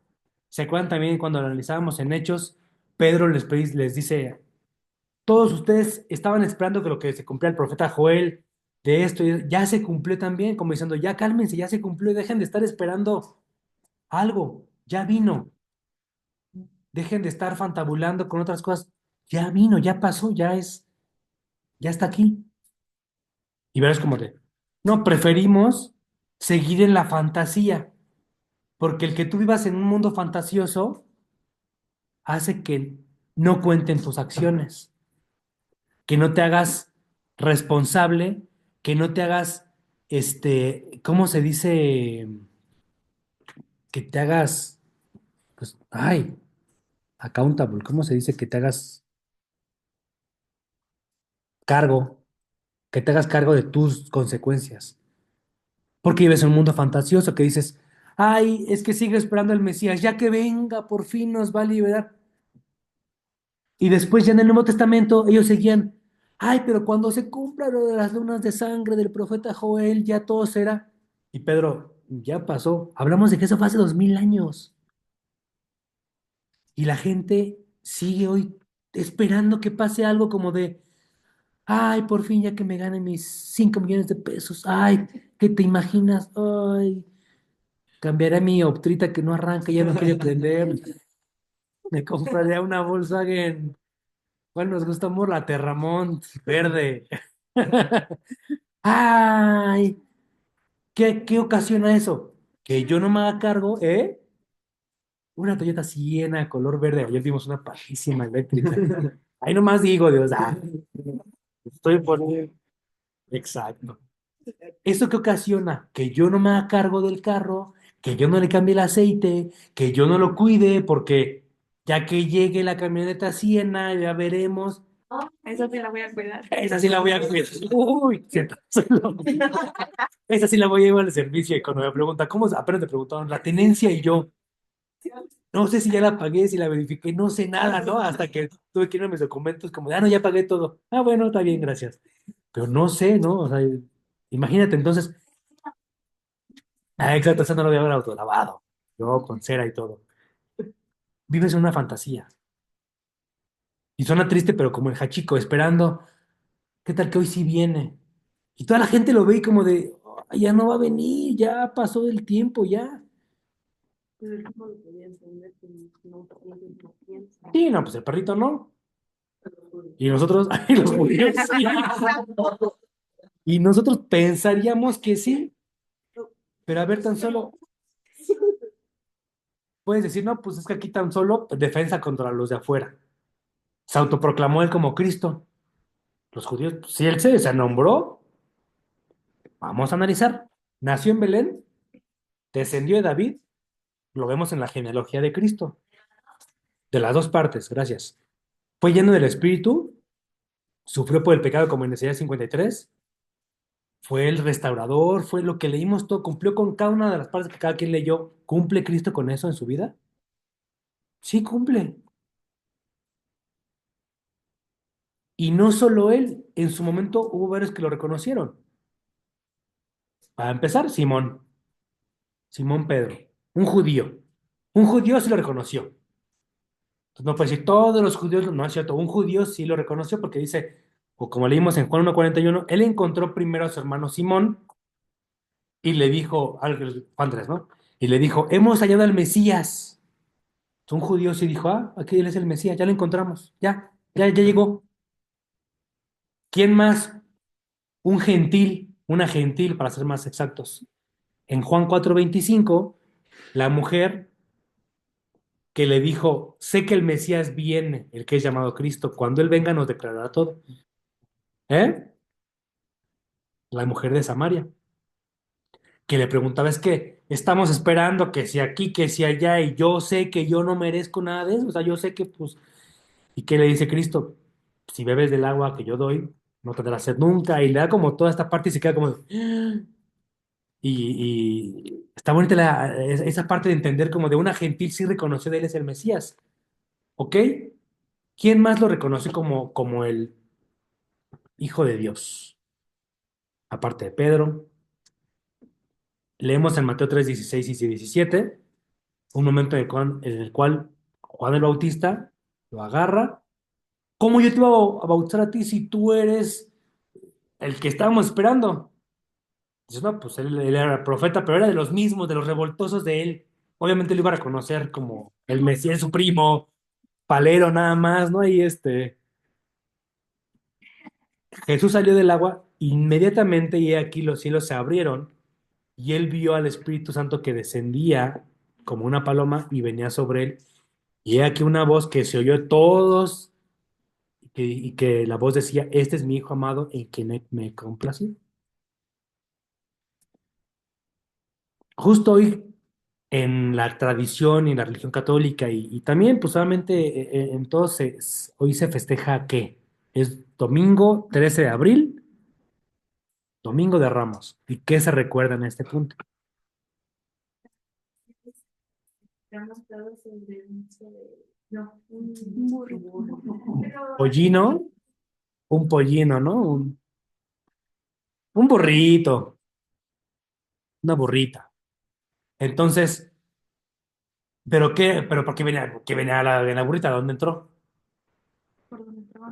Speaker 1: ¿Se acuerdan también cuando lo analizábamos en Hechos? Pedro les dice, todos ustedes estaban esperando que lo que se cumplía el profeta Joel de esto, ya se cumplió también, como diciendo, ya cálmense, ya se cumplió, dejen de estar esperando algo, ya vino, dejen de estar fantabulando con otras cosas, ya vino, ya pasó, ya está aquí. Y verás como de, no, preferimos seguir en la fantasía, porque el que tú vivas en un mundo fantasioso hace que no cuenten tus acciones, que no te hagas responsable, que no te hagas, ¿cómo se dice? Que te hagas, pues, ay, accountable, ¿cómo se dice? Que te hagas cargo, que te hagas cargo de tus consecuencias. Porque vives en un mundo fantasioso que dices, ay, es que sigue esperando el Mesías, ya que venga, por fin nos va a liberar. Y después ya en el Nuevo Testamento ellos seguían, ay, pero cuando se cumpla lo de las lunas de sangre del profeta Joel, ya todo será. Y Pedro, ya pasó. Hablamos de que eso fue hace 2000 años. Y la gente sigue hoy esperando que pase algo como de, ay, por fin ya que me gane mis 5 millones de pesos. Ay, ¿qué te imaginas? Ay, cambiaré mi Optrita que no arranca, ya no quiere prender. Me compraré una Volkswagen. ¿Cuál nos gusta more? La Terramont verde. Ay, ¿qué ocasiona eso? Que yo no me haga cargo, ¿eh? Una Toyota Siena color verde. Ayer vimos una pajísima eléctrica. Ahí nomás digo, Dios, estoy por... Exacto. ¿Eso qué ocasiona? Que yo no me haga cargo del carro, que yo no le cambie el aceite, que yo no lo cuide, porque ya que llegue la camioneta Siena, ya veremos.
Speaker 7: Esa sí la voy a cuidar.
Speaker 1: Esa sí la voy a cuidar. Uy, solo. Esa sí la voy a llevar al servicio. Y cuando me pregunta, ¿cómo? Apenas te preguntaron la tenencia y yo, no sé si ya la pagué, si la verifiqué, no sé nada, ¿no? Hasta que tuve que ir a mis documentos, como, no, ya pagué todo. Ah, bueno, está bien, gracias. Pero no sé, ¿no? O sea, imagínate entonces, exacto, esa no lo voy a haber autolavado. Yo con cera y todo. Vives en una fantasía. Y suena triste, pero como el Hachiko, esperando, ¿qué tal que hoy sí viene? Y toda la gente lo ve y como de, "Ay, ya no va a venir, ya pasó el tiempo, ya. Sí, no, pues el perrito no. Y nosotros, ay, los judíos sí. Y nosotros pensaríamos que sí, pero a ver, tan solo, puedes decir, no, pues es que aquí tan solo defensa contra los de afuera. Se autoproclamó él como Cristo. Los judíos, pues, si él se nombró, vamos a analizar. Nació en Belén, descendió de David, lo vemos en la genealogía de Cristo, de las dos partes, gracias. Fue lleno del Espíritu, sufrió por el pecado como en Isaías 53, fue el restaurador, fue lo que leímos todo, cumplió con cada una de las partes que cada quien leyó. ¿Cumple Cristo con eso en su vida? Sí, cumple. Y no solo él, en su momento hubo varios que lo reconocieron. Para empezar, Simón Pedro, un judío. Un judío sí lo reconoció. Entonces, no puede decir todos los judíos, no es cierto, un judío sí lo reconoció porque dice, o como leímos en Juan 1:41, él encontró primero a su hermano Simón y le dijo, Juan 3, ¿no? Y le dijo, hemos hallado al Mesías. Un judío sí dijo, aquí él es el Mesías, ya lo encontramos, ya llegó. ¿Quién más? Un gentil, una gentil para ser más exactos. En Juan 4:25, la mujer que le dijo, sé que el Mesías viene, el que es llamado Cristo, cuando Él venga nos declarará todo. ¿Eh? La mujer de Samaria, que le preguntaba, es que estamos esperando que si aquí, que si allá, y yo sé que yo no merezco nada de eso, o sea, yo sé que pues, ¿y qué le dice Cristo? Si bebes del agua que yo doy, no tendrás sed nunca, y le da como toda esta parte y se queda como, y está bonita esa parte de entender como de una gentil sí reconoció de él es el Mesías, ¿ok? ¿Quién más lo reconoce como el Hijo de Dios? Aparte de Pedro, leemos en Mateo 3 16 y 17 un momento en el cual Juan el Bautista lo agarra. ¿Cómo yo te iba a bautizar a ti si tú eres el que estábamos esperando? Dices, no, pues él era profeta, pero era de los mismos, de los revoltosos de él. Obviamente lo iba a reconocer como el Mesías, su primo, palero nada más, ¿no? Y Jesús salió del agua inmediatamente y aquí los cielos se abrieron y él vio al Espíritu Santo que descendía como una paloma y venía sobre él. Y he aquí una voz que se oyó de todos y que la voz decía, este es mi hijo amado en quien me he complacido. Justo hoy en la tradición y en la religión católica y también pues solamente entonces hoy se festeja ¿qué? Es domingo 13 de abril, domingo de Ramos. ¿Y qué se recuerda en este punto?
Speaker 2: Estamos todos sobre el mismo no,
Speaker 7: Un burrito.
Speaker 1: Pollino, un pollino, ¿no? Un burrito, una burrita. Entonces, ¿pero qué? ¿Pero por qué venía la burrita? ¿Dónde entró?
Speaker 7: Por donde entraban.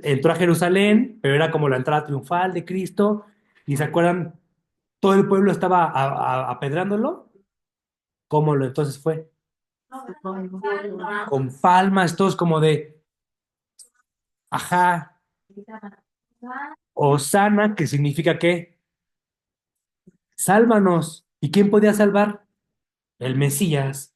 Speaker 1: Entró a Jerusalén, pero era como la entrada triunfal de Cristo. ¿Y se acuerdan? Todo el pueblo estaba apedrándolo. ¿Cómo lo entonces fue? Con palmas, todos como de, ajá, Osana, que significa qué? Sálvanos. ¿Y quién podía salvar? El Mesías.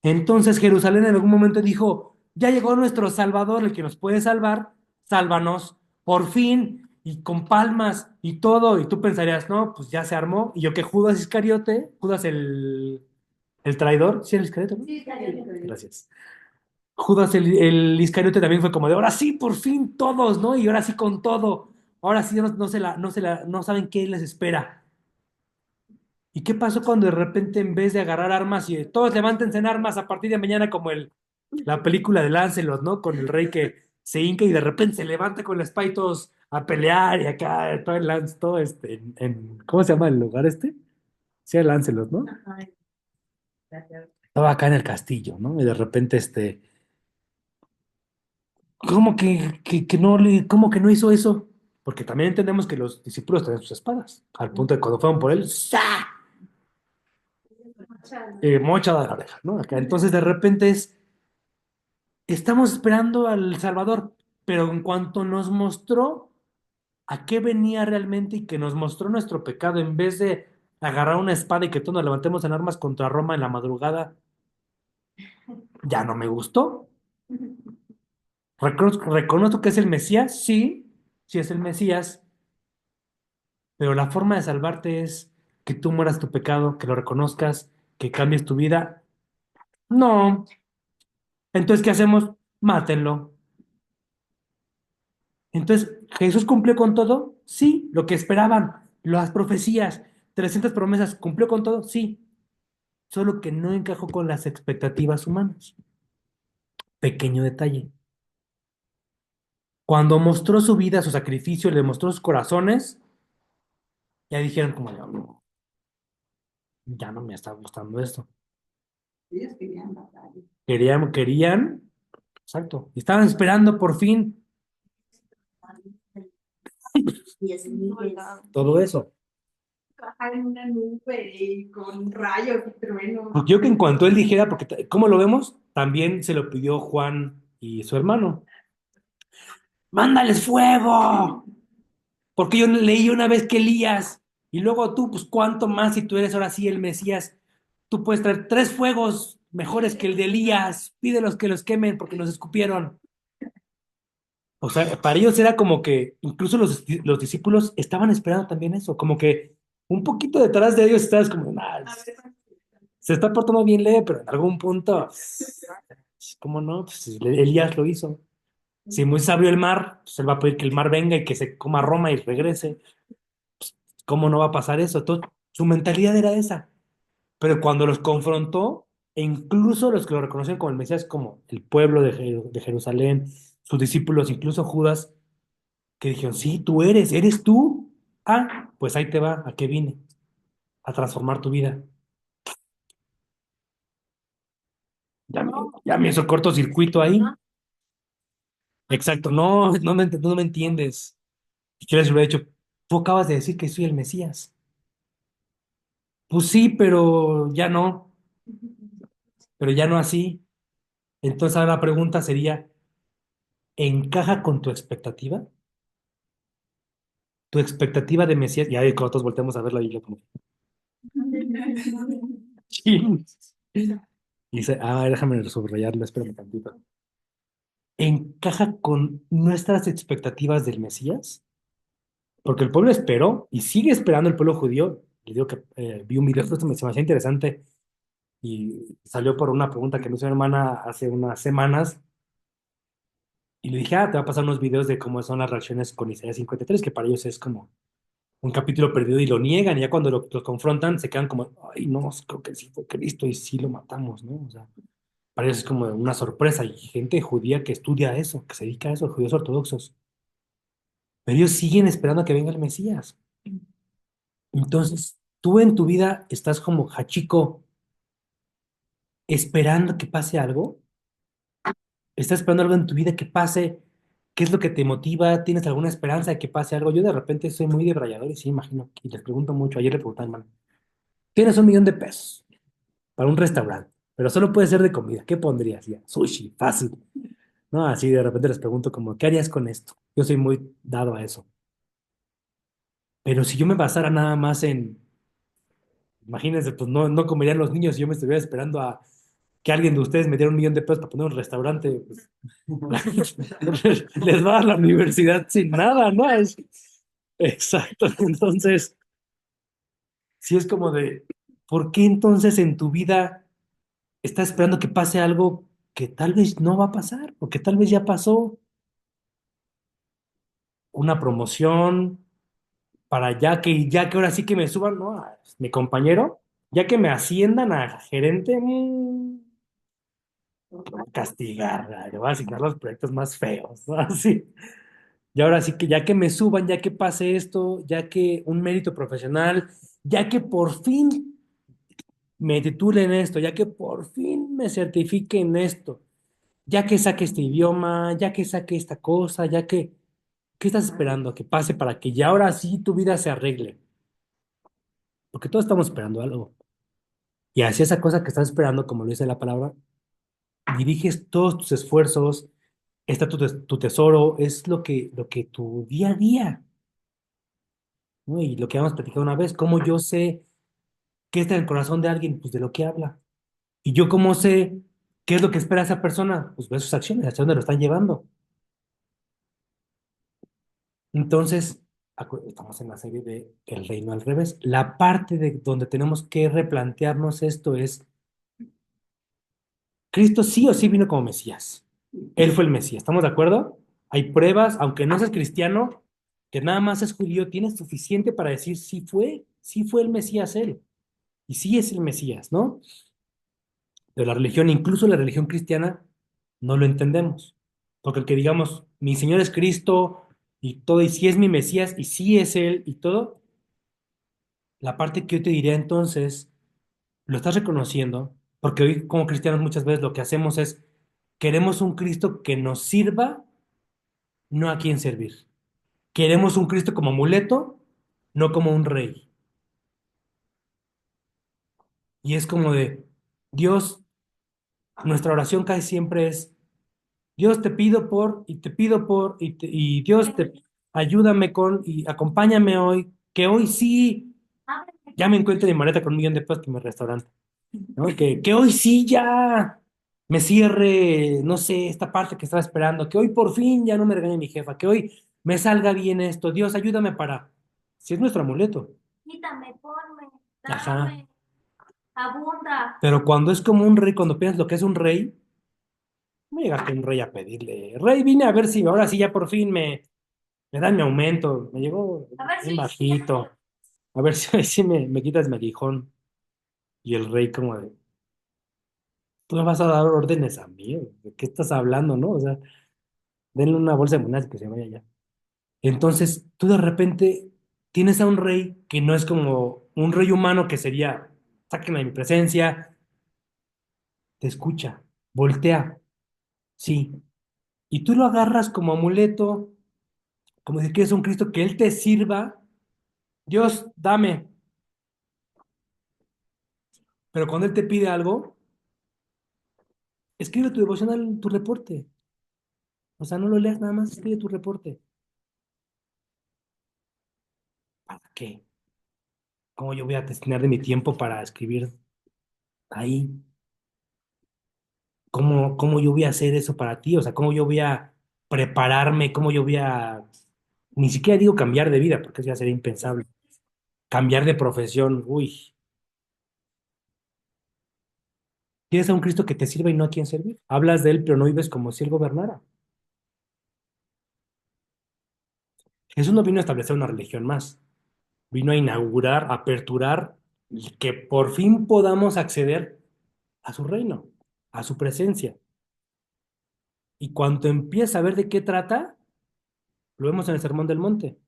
Speaker 1: Entonces Jerusalén en algún momento dijo, ya llegó nuestro Salvador, el que nos puede salvar, sálvanos, por fin, y con palmas y todo, y tú pensarías, no, pues ya se armó, y yo que Judas Iscariote, Judas el traidor, sí, el Iscariote, ¿no? Gracias. Judas el Iscariote también fue como de, ahora sí, por fin, todos, ¿no? Y ahora sí con todo, ahora sí no saben qué les espera. ¿Y qué pasó cuando de repente en vez de agarrar armas y de, todos levántense en armas a partir de mañana como la película de Lancelot, ¿no? Con el rey que se hinca y de repente se levanta con la espada y todos a pelear y acá todo el Lance, todo ¿cómo se llama el lugar este? Sí, el Lancelot, ¿no? Estaba acá en el castillo, ¿no? Y de repente ¿cómo que no cómo que no hizo eso? Porque también entendemos que los discípulos traen sus espadas, al punto de cuando fueron por él, ¡sa! Mocha de la oreja, ¿no? Acá. Entonces de repente estamos esperando al Salvador, pero en cuanto nos mostró a qué venía realmente y que nos mostró nuestro pecado, en vez de agarrar una espada y que todos nos levantemos en armas contra Roma en la madrugada, ya no me gustó. Reconozco que es el Mesías, sí, sí es el Mesías, pero la forma de salvarte es que tú mueras tu pecado, que lo reconozcas, que cambies tu vida. No. Entonces, ¿qué hacemos? Mátenlo. Entonces, ¿Jesús cumplió con todo? Sí, lo que esperaban, las profecías, 300 promesas, ¿cumplió con todo? Sí, solo que no encajó con las expectativas humanas. Pequeño detalle. Cuando mostró su vida, su sacrificio, le mostró sus corazones, ya dijeron como, "No, ya no me está gustando esto.
Speaker 4: Ellos querían batalla.
Speaker 1: Querían, exacto, y estaban esperando por fin
Speaker 6: 10,000
Speaker 1: todo eso.
Speaker 2: bajar en una nube y con rayos y truenos.
Speaker 1: Porque yo que en cuanto él dijera, porque ¿cómo lo vemos? También se lo pidió Juan y su hermano. ¡Mándales fuego! Porque yo leí una vez que Elías, y luego tú, pues cuánto más si tú eres ahora sí el Mesías, tú puedes traer 3 fuegos mejores que el de Elías, pídelos que los quemen porque nos escupieron. O sea, para ellos era como que incluso los discípulos estaban esperando también eso, como que un poquito detrás de ellos estabas como, "Nah, se está portando bien leve, pero en algún punto, ¿cómo no? Pues Elías lo hizo. Si Moisés abrió el mar, pues él va a pedir que el mar venga y que se coma Roma y regrese. ¿Cómo no va a pasar eso? Entonces, su mentalidad era esa. Pero cuando los confrontó, e incluso los que lo reconocían como el Mesías, como el pueblo de Jerusalén, sus discípulos, incluso Judas, que dijeron, sí, tú eres tú. Ah, pues ahí te va, ¿a qué vine? A transformar tu vida. Ya me, ya me hizo cortocircuito ahí. Exacto, no me entiendes. Y yo les hubiera dicho, tú acabas de decir que soy el Mesías. Pues sí, pero ya no así. Entonces ahora la pregunta sería, ¿encaja con tu expectativa? Tu expectativa de Mesías, y ahí cuando todos volteamos a verla y yo como, "Chin". Y dice, déjame subrayarlo, espérame tantito. ¿Encaja con nuestras expectativas del Mesías? Porque el pueblo esperó y sigue esperando el pueblo judío. Le digo que vi un video, esto se me hacía interesante y salió por una pregunta que me hizo mi hermana hace unas semanas y le dije, te va a pasar unos videos de cómo son las reacciones con Isaías 53, que para ellos es como un capítulo perdido y lo niegan, y ya cuando lo confrontan se quedan como, ay, no, creo que sí fue Cristo y sí lo matamos, ¿no? O sea, para ellos es como una sorpresa y gente judía que estudia eso, que se dedica a eso, judíos ortodoxos, pero ellos siguen esperando a que venga el Mesías. Entonces, tú en tu vida estás como Hachiko esperando que pase algo, estás esperando algo en tu vida que pase, ¿qué es lo que te motiva? ¿Tienes alguna esperanza de que pase algo? Yo de repente soy muy debrayador y sí, imagino, y les pregunto mucho, ayer le pregunté a mi hermano, tienes 1 millón de pesos para un restaurante, pero solo puede ser de comida. ¿Qué pondrías? Ya, sushi, fácil. No, así de repente les pregunto como, ¿qué harías con esto? Yo soy muy dado a eso. Pero si yo me basara nada más en, imagínense, pues no comerían los niños si yo me estuviera esperando a que alguien de ustedes me diera 1 millón de pesos para poner un restaurante, pues, les va a dar la universidad sin nada, ¿no? Exacto. Entonces, sí es como de, ¿por qué entonces en tu vida estás esperando que pase algo que tal vez no va a pasar, o que tal vez ya pasó? Una promoción para ya que ahora sí que me suban, ¿no? Mi compañero, ya que me asciendan a gerente, me voy a castigar, le voy a asignar los proyectos más feos, ¿no? Así. Y ahora sí que ya que me suban, ya que pase esto, ya que un mérito profesional, ya que por fin me titule en esto, ya que por fin me certifique en esto, ya que saque este idioma, ya que saque esta cosa, ¿qué estás esperando a que pase para que ya ahora sí tu vida se arregle? Porque todos estamos esperando algo. Y hacia esa cosa que estás esperando, como lo dice la palabra, diriges todos tus esfuerzos, está tu tesoro, es lo que tu día a día, ¿no? Y lo que hemos platicado una vez, cómo yo sé qué está en el corazón de alguien, pues de lo que habla. Y yo cómo sé qué es lo que espera esa persona, pues ve sus acciones, hacia dónde lo están llevando. Entonces, estamos en la serie de El Reino al Revés. La parte de donde tenemos que replantearnos esto es, Cristo sí o sí vino como Mesías. Él fue el Mesías, ¿estamos de acuerdo? Hay pruebas, aunque no seas cristiano, que nada más es judío, tienes suficiente para decir sí fue el Mesías él. Y sí es el Mesías, ¿no? Pero la religión, incluso la religión cristiana, no lo entendemos. Porque el que digamos, mi Señor es Cristo y todo, y sí es mi Mesías, y sí es Él y todo, la parte que yo te diría entonces, lo estás reconociendo, porque hoy como cristianos muchas veces lo que hacemos es, queremos un Cristo que nos sirva, no a quién servir. Queremos un Cristo como amuleto, no como un rey. Y es como de, Dios, nuestra oración casi siempre es, Dios te pido por, y te pido por, y Dios te ayúdame y acompáñame hoy, que hoy sí ya me encuentro mi maleta con 1 millón de pesos que me restaurante, ¿no? Que hoy sí ya me cierre, no sé, esta parte que estaba esperando, que hoy por fin ya no me regañe mi jefa, que hoy me salga bien esto. Dios, ayúdame para... Si es nuestro amuleto.
Speaker 5: Quítame, ponme,
Speaker 1: Ajá.
Speaker 5: dame, abunda.
Speaker 1: Pero cuando es como un rey, cuando piensas lo que es un rey, no llegaste a un rey a pedirle, rey, vine a ver si ahora sí ya por fin me dan mi aumento. Me llegó
Speaker 5: A ver
Speaker 1: bien
Speaker 5: si.
Speaker 1: bajito. A ver si hoy sí me quitas mi aguijón. Y el rey como de, tú me vas a dar órdenes a mí, ¿de qué estás hablando, no? O sea, denle una bolsa de monedas que se vaya ya. Entonces, tú de repente tienes a un rey que no es como un rey humano que sería, sáquenme de mi presencia, te escucha, voltea, sí. Y tú lo agarras como amuleto, como si quieres un Cristo que Él te sirva. Dios, dame. Pero cuando Él te pide algo, escribe tu devocional, tu reporte. O sea, no lo leas nada más, escribe tu reporte. ¿Para qué? ¿Cómo yo voy a destinar de mi tiempo para escribir ahí? ¿Cómo yo voy a hacer eso para ti? O sea, ¿cómo yo voy a prepararme? ¿Cómo yo voy a... Ni siquiera digo cambiar de vida, porque eso ya sería impensable. Cambiar de profesión, uy. Tienes a un Cristo que te sirva y no a quien servir. Hablas de Él, pero no vives como si Él gobernara. Jesús no vino a establecer una religión más. Vino a inaugurar, a aperturar, y que por fin podamos acceder a su reino, a su presencia. Y cuando empieza a ver de qué trata, lo vemos en el Sermón del Monte.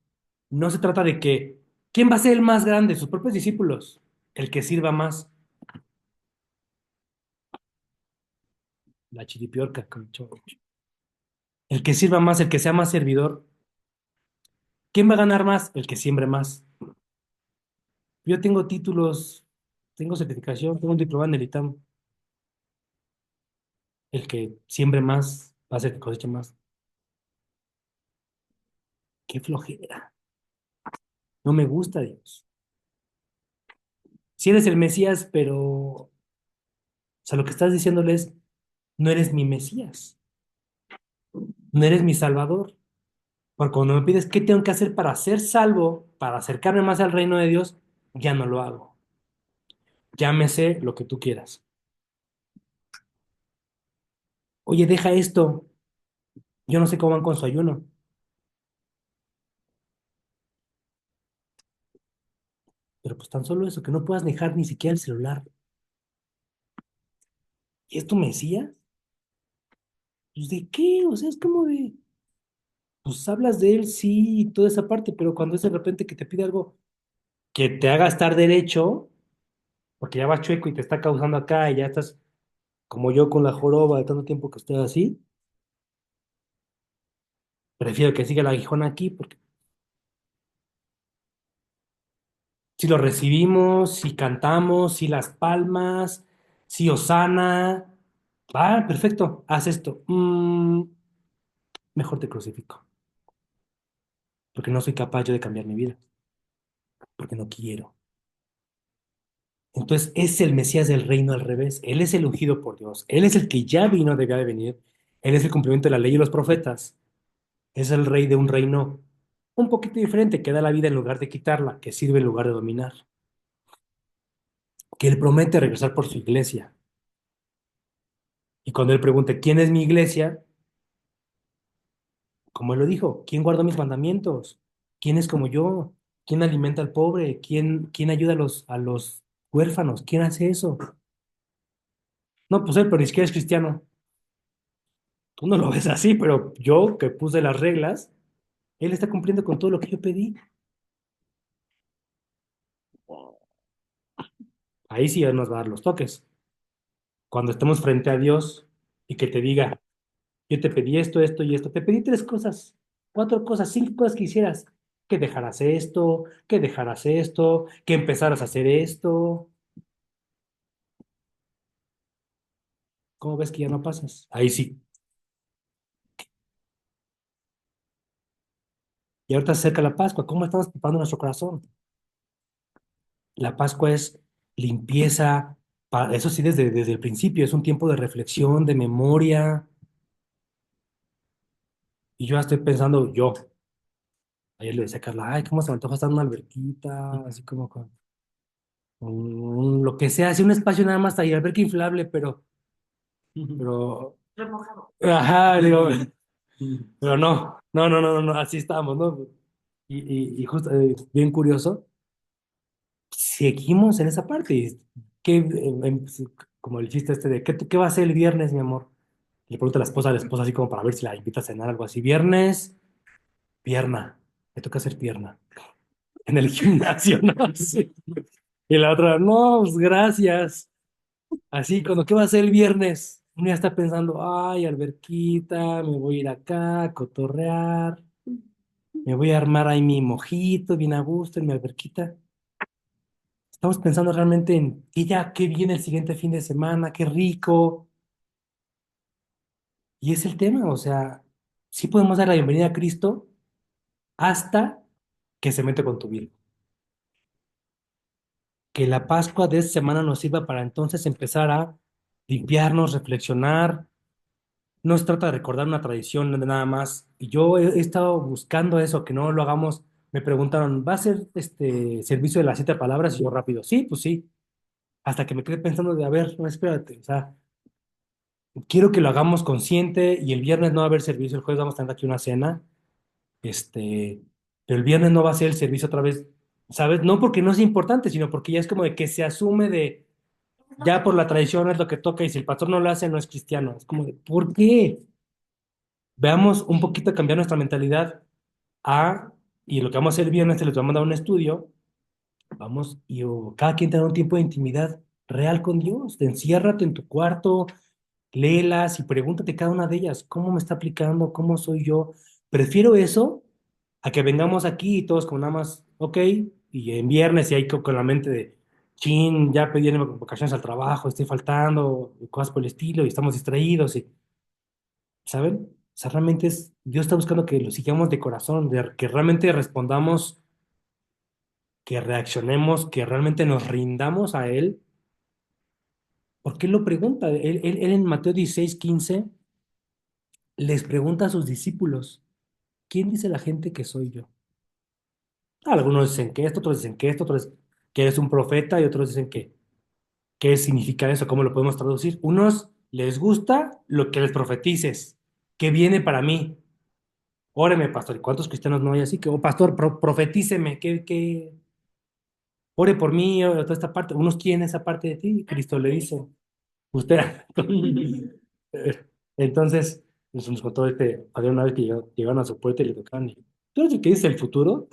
Speaker 1: No se trata de que, ¿quién va a ser el más grande? Sus propios discípulos. El que sirva más. La chiripiorca, con chorro. El que sirva más, el que sea más servidor. ¿Quién va a ganar más? El que siembre más. Yo tengo títulos, tengo certificación, tengo un diploma en el ITAM. El que siembre más va a ser que coseche más. Qué flojera. No me gusta Dios. Si eres el Mesías, pero, o sea, lo que estás diciéndole es, no eres mi Mesías, no eres mi Salvador. Porque cuando me pides qué tengo que hacer para ser salvo, para acercarme más al reino de Dios, ya no lo hago. Llámese lo que tú quieras. Oye, deja esto. Yo no sé cómo van con su ayuno, pero pues tan solo eso, que no puedas dejar ni siquiera el celular. ¿Y es tu Mesías? Pues ¿de qué? O sea, es como de, pues hablas de él, sí, y toda esa parte, pero cuando es de repente que te pide algo que te haga estar derecho, porque ya vas chueco y te está causando acá y ya estás como yo con la joroba de tanto tiempo que estoy así, prefiero que siga el aguijón aquí, porque si lo recibimos, si cantamos, si las palmas, si Osana, va, perfecto, haz esto. Mejor te crucifico, porque no soy capaz yo de cambiar mi vida, porque no quiero. Entonces es el Mesías del reino al revés. Él es el ungido por Dios. Él es el que ya vino, debía de venir. Él es el cumplimiento de la ley y los profetas. Es el rey de un reino un poquito diferente, que da la vida en lugar de quitarla, que sirve en lugar de dominar. Que él promete regresar por su iglesia. Y cuando él pregunte, ¿quién es mi iglesia? Como él lo dijo, ¿quién guarda mis mandamientos? ¿Quién es como yo? ¿Quién alimenta al pobre? ¿Quién ayuda a los huérfanos? ¿Quién hace eso? No, pues él, pero ni siquiera es cristiano. Tú no lo ves así, pero yo que puse las reglas, él está cumpliendo con todo lo que yo pedí. Ahí sí él nos va a dar los toques. Cuando estemos frente a Dios y que te diga, yo te pedí esto, esto y esto, te pedí tres cosas, cuatro cosas, cinco cosas que hicieras, que dejaras esto, que dejaras esto, que empezaras a hacer esto. ¿Cómo ves que ya no pasas? Ahí sí. Y ahorita se acerca la Pascua. ¿Cómo estamos preparando nuestro corazón? La Pascua es limpieza, Eso sí, desde el principio, es un tiempo de reflexión, de memoria. Y yo ya estoy pensando, ayer le decía a Carla, ay, ¿cómo se me antoja estar en una alberquita? Así como con lo que sea, así un espacio nada más ahí, alberca inflable, pero,
Speaker 5: Remojado.
Speaker 1: ajá, digo, pero no, así estábamos, ¿no? Y justo, bien curioso, seguimos en esa parte. Como el chiste este de, ¿qué va a hacer el viernes, mi amor? Le pregunta a la esposa así como para ver si la invita a cenar, algo así. Viernes, pierna, me toca hacer pierna en el gimnasio, ¿no? Sí. Y la otra, no, pues gracias. Así, cuando, ¿qué va a hacer el viernes? Uno ya está pensando, ay, alberquita, me voy a ir acá a cotorrear, me voy a armar ahí mi mojito, bien a gusto en mi alberquita. Estamos pensando realmente en qué viene el siguiente fin de semana, qué rico. Y es el tema, o sea, sí podemos dar la bienvenida a Cristo hasta que se mete con tu vida. Que la Pascua de esta semana nos sirva para entonces empezar a limpiarnos, reflexionar. No se trata de recordar una tradición nada más. Y yo he estado buscando eso, que no lo hagamos. Me preguntaron, ¿va a ser este servicio de las 7 palabras? Y yo rápido, sí, pues sí. Hasta que me quedé pensando de, a ver, no, espérate, o sea, quiero que lo hagamos consciente y el viernes no va a haber servicio, el jueves vamos a tener aquí una cena, este, pero el viernes no va a ser el servicio otra vez, ¿sabes? No porque no sea importante, sino porque ya es como de que se asume de, ya por la tradición es lo que toca y si el pastor no lo hace no es cristiano. Es como de, ¿por qué? Veamos un poquito cambiar nuestra mentalidad a, y lo que vamos a hacer el viernes, se les va a mandar un estudio, vamos, cada quien tener un tiempo de intimidad real con Dios, enciérrate en tu cuarto, léelas y pregúntate cada una de ellas, ¿cómo me está aplicando? ¿Cómo soy yo? Prefiero eso a que vengamos aquí y todos con nada más, ok, y en viernes y ahí con la mente de, chin, ya pedí vacaciones al trabajo, estoy faltando, y cosas por el estilo, y estamos distraídos, y, ¿saben? O sea, realmente Dios está buscando que lo sigamos de corazón, que realmente respondamos, que reaccionemos, que realmente nos rindamos a Él. ¿Por qué Él lo pregunta? Él en Mateo 16:15 les pregunta a sus discípulos, ¿quién dice la gente que soy yo? Algunos dicen que esto, otros dicen que esto, otros que eres un profeta y otros dicen que qué significa eso, cómo lo podemos traducir. Unos les gusta lo que les profetices, que viene para mí. Óreme, pastor. ¿Y cuántos cristianos no hay así? Que, oh, pastor, profetíceme, ore por mí, o toda esta parte. Unos quieren esa parte de ti, Cristo le dice. Usted. Entonces, nos contó había una vez que llegaron a su puerta y le tocaban. ¿Tú eres el que dice el futuro?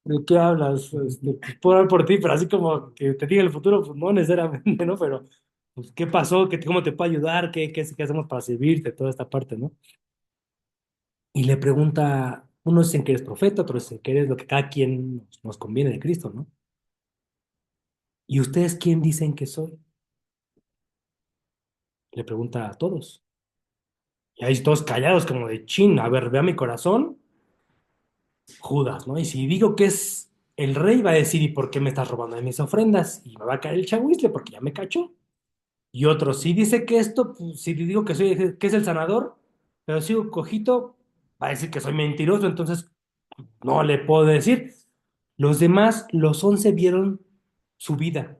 Speaker 1: ¿De qué hablas? Pues, puedo hablar por ti, pero así como que te diga el futuro, pues no necesariamente, ¿no? Pero, pues, ¿qué pasó? ¿Cómo te puedo ayudar? ¿Qué hacemos para servirte? Toda esta parte, ¿no? Y le pregunta, unos dicen que eres profeta, otros dicen que eres lo que cada quien nos conviene de Cristo, ¿no? ¿Y ustedes quién dicen que soy? Le pregunta a todos. Y ahí todos callados, como de chin, a ver, vea mi corazón, Judas, ¿no? Y si digo que es el rey, va a decir, ¿y por qué me estás robando de mis ofrendas? Y me va a caer el chagüisle porque ya me cachó. Y otro, si dice que esto, pues, si digo que es el sanador, pero sigo cojito, va a decir que soy mentiroso, entonces no le puedo decir. Los demás, los 11 vieron su vida.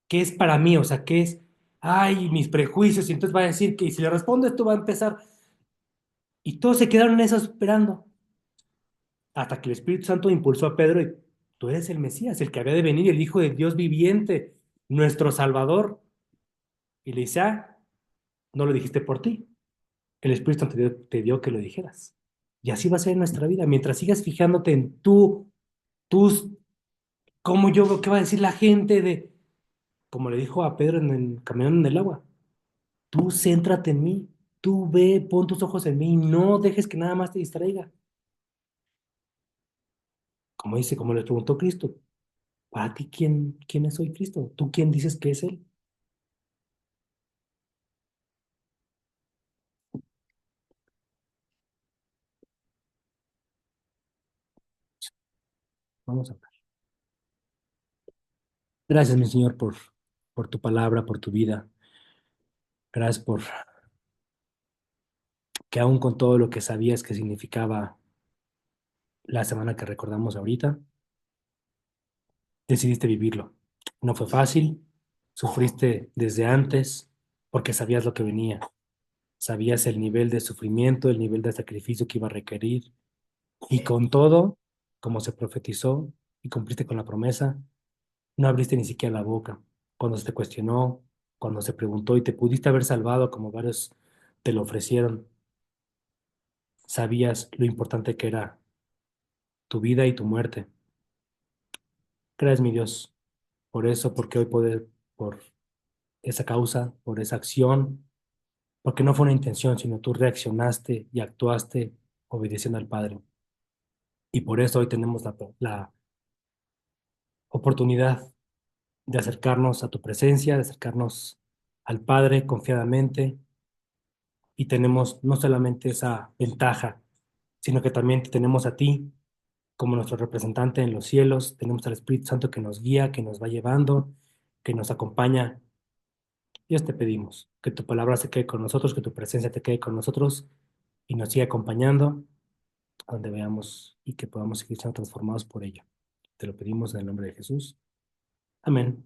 Speaker 1: ¿Qué es para mí? O sea, ¿qué es? Ay, mis prejuicios, y entonces va a decir que y si le respondo esto va a empezar. Y todos se quedaron en eso esperando, hasta que el Espíritu Santo impulsó a Pedro y tú eres el Mesías, el que había de venir, el Hijo de Dios viviente, nuestro Salvador. Y le dice, no lo dijiste por ti. El Espíritu Santo te dio que lo dijeras. Y así va a ser en nuestra vida. Mientras sigas fijándote en tus, cómo yo, qué va a decir la gente como le dijo a Pedro en el caminón en el agua, tú céntrate en mí, tú ve, pon tus ojos en mí, no dejes que nada más te distraiga. Como le preguntó Cristo, para ti, ¿quién es hoy Cristo? ¿Tú quién dices que es Él? Vamos a ver. Gracias, mi Señor, por tu palabra, por tu vida. Gracias por que aún con todo lo que sabías que significaba la semana que recordamos ahorita, decidiste vivirlo. No fue fácil, sufriste desde antes porque sabías lo que venía, sabías el nivel de sufrimiento, el nivel de sacrificio que iba a requerir y con todo, como se profetizó y cumpliste con la promesa, no abriste ni siquiera la boca. Cuando se te cuestionó, cuando se preguntó y te pudiste haber salvado como varios te lo ofrecieron, sabías lo importante que era tu vida y tu muerte. Gracias, mi Dios, por eso, porque hoy poder, por esa causa, por esa acción, porque no fue una intención, sino tú reaccionaste y actuaste obedeciendo al Padre. Y por eso hoy tenemos la oportunidad de acercarnos a tu presencia, de acercarnos al Padre confiadamente y tenemos no solamente esa ventaja, sino que también te tenemos a ti como nuestro representante en los cielos, tenemos al Espíritu Santo que nos guía, que nos va llevando, que nos acompaña. Dios te pedimos que tu palabra se quede con nosotros, que tu presencia te quede con nosotros y nos siga acompañando a donde veamos y que podamos seguir siendo transformados por ella. Te lo pedimos en el nombre de Jesús. Amén.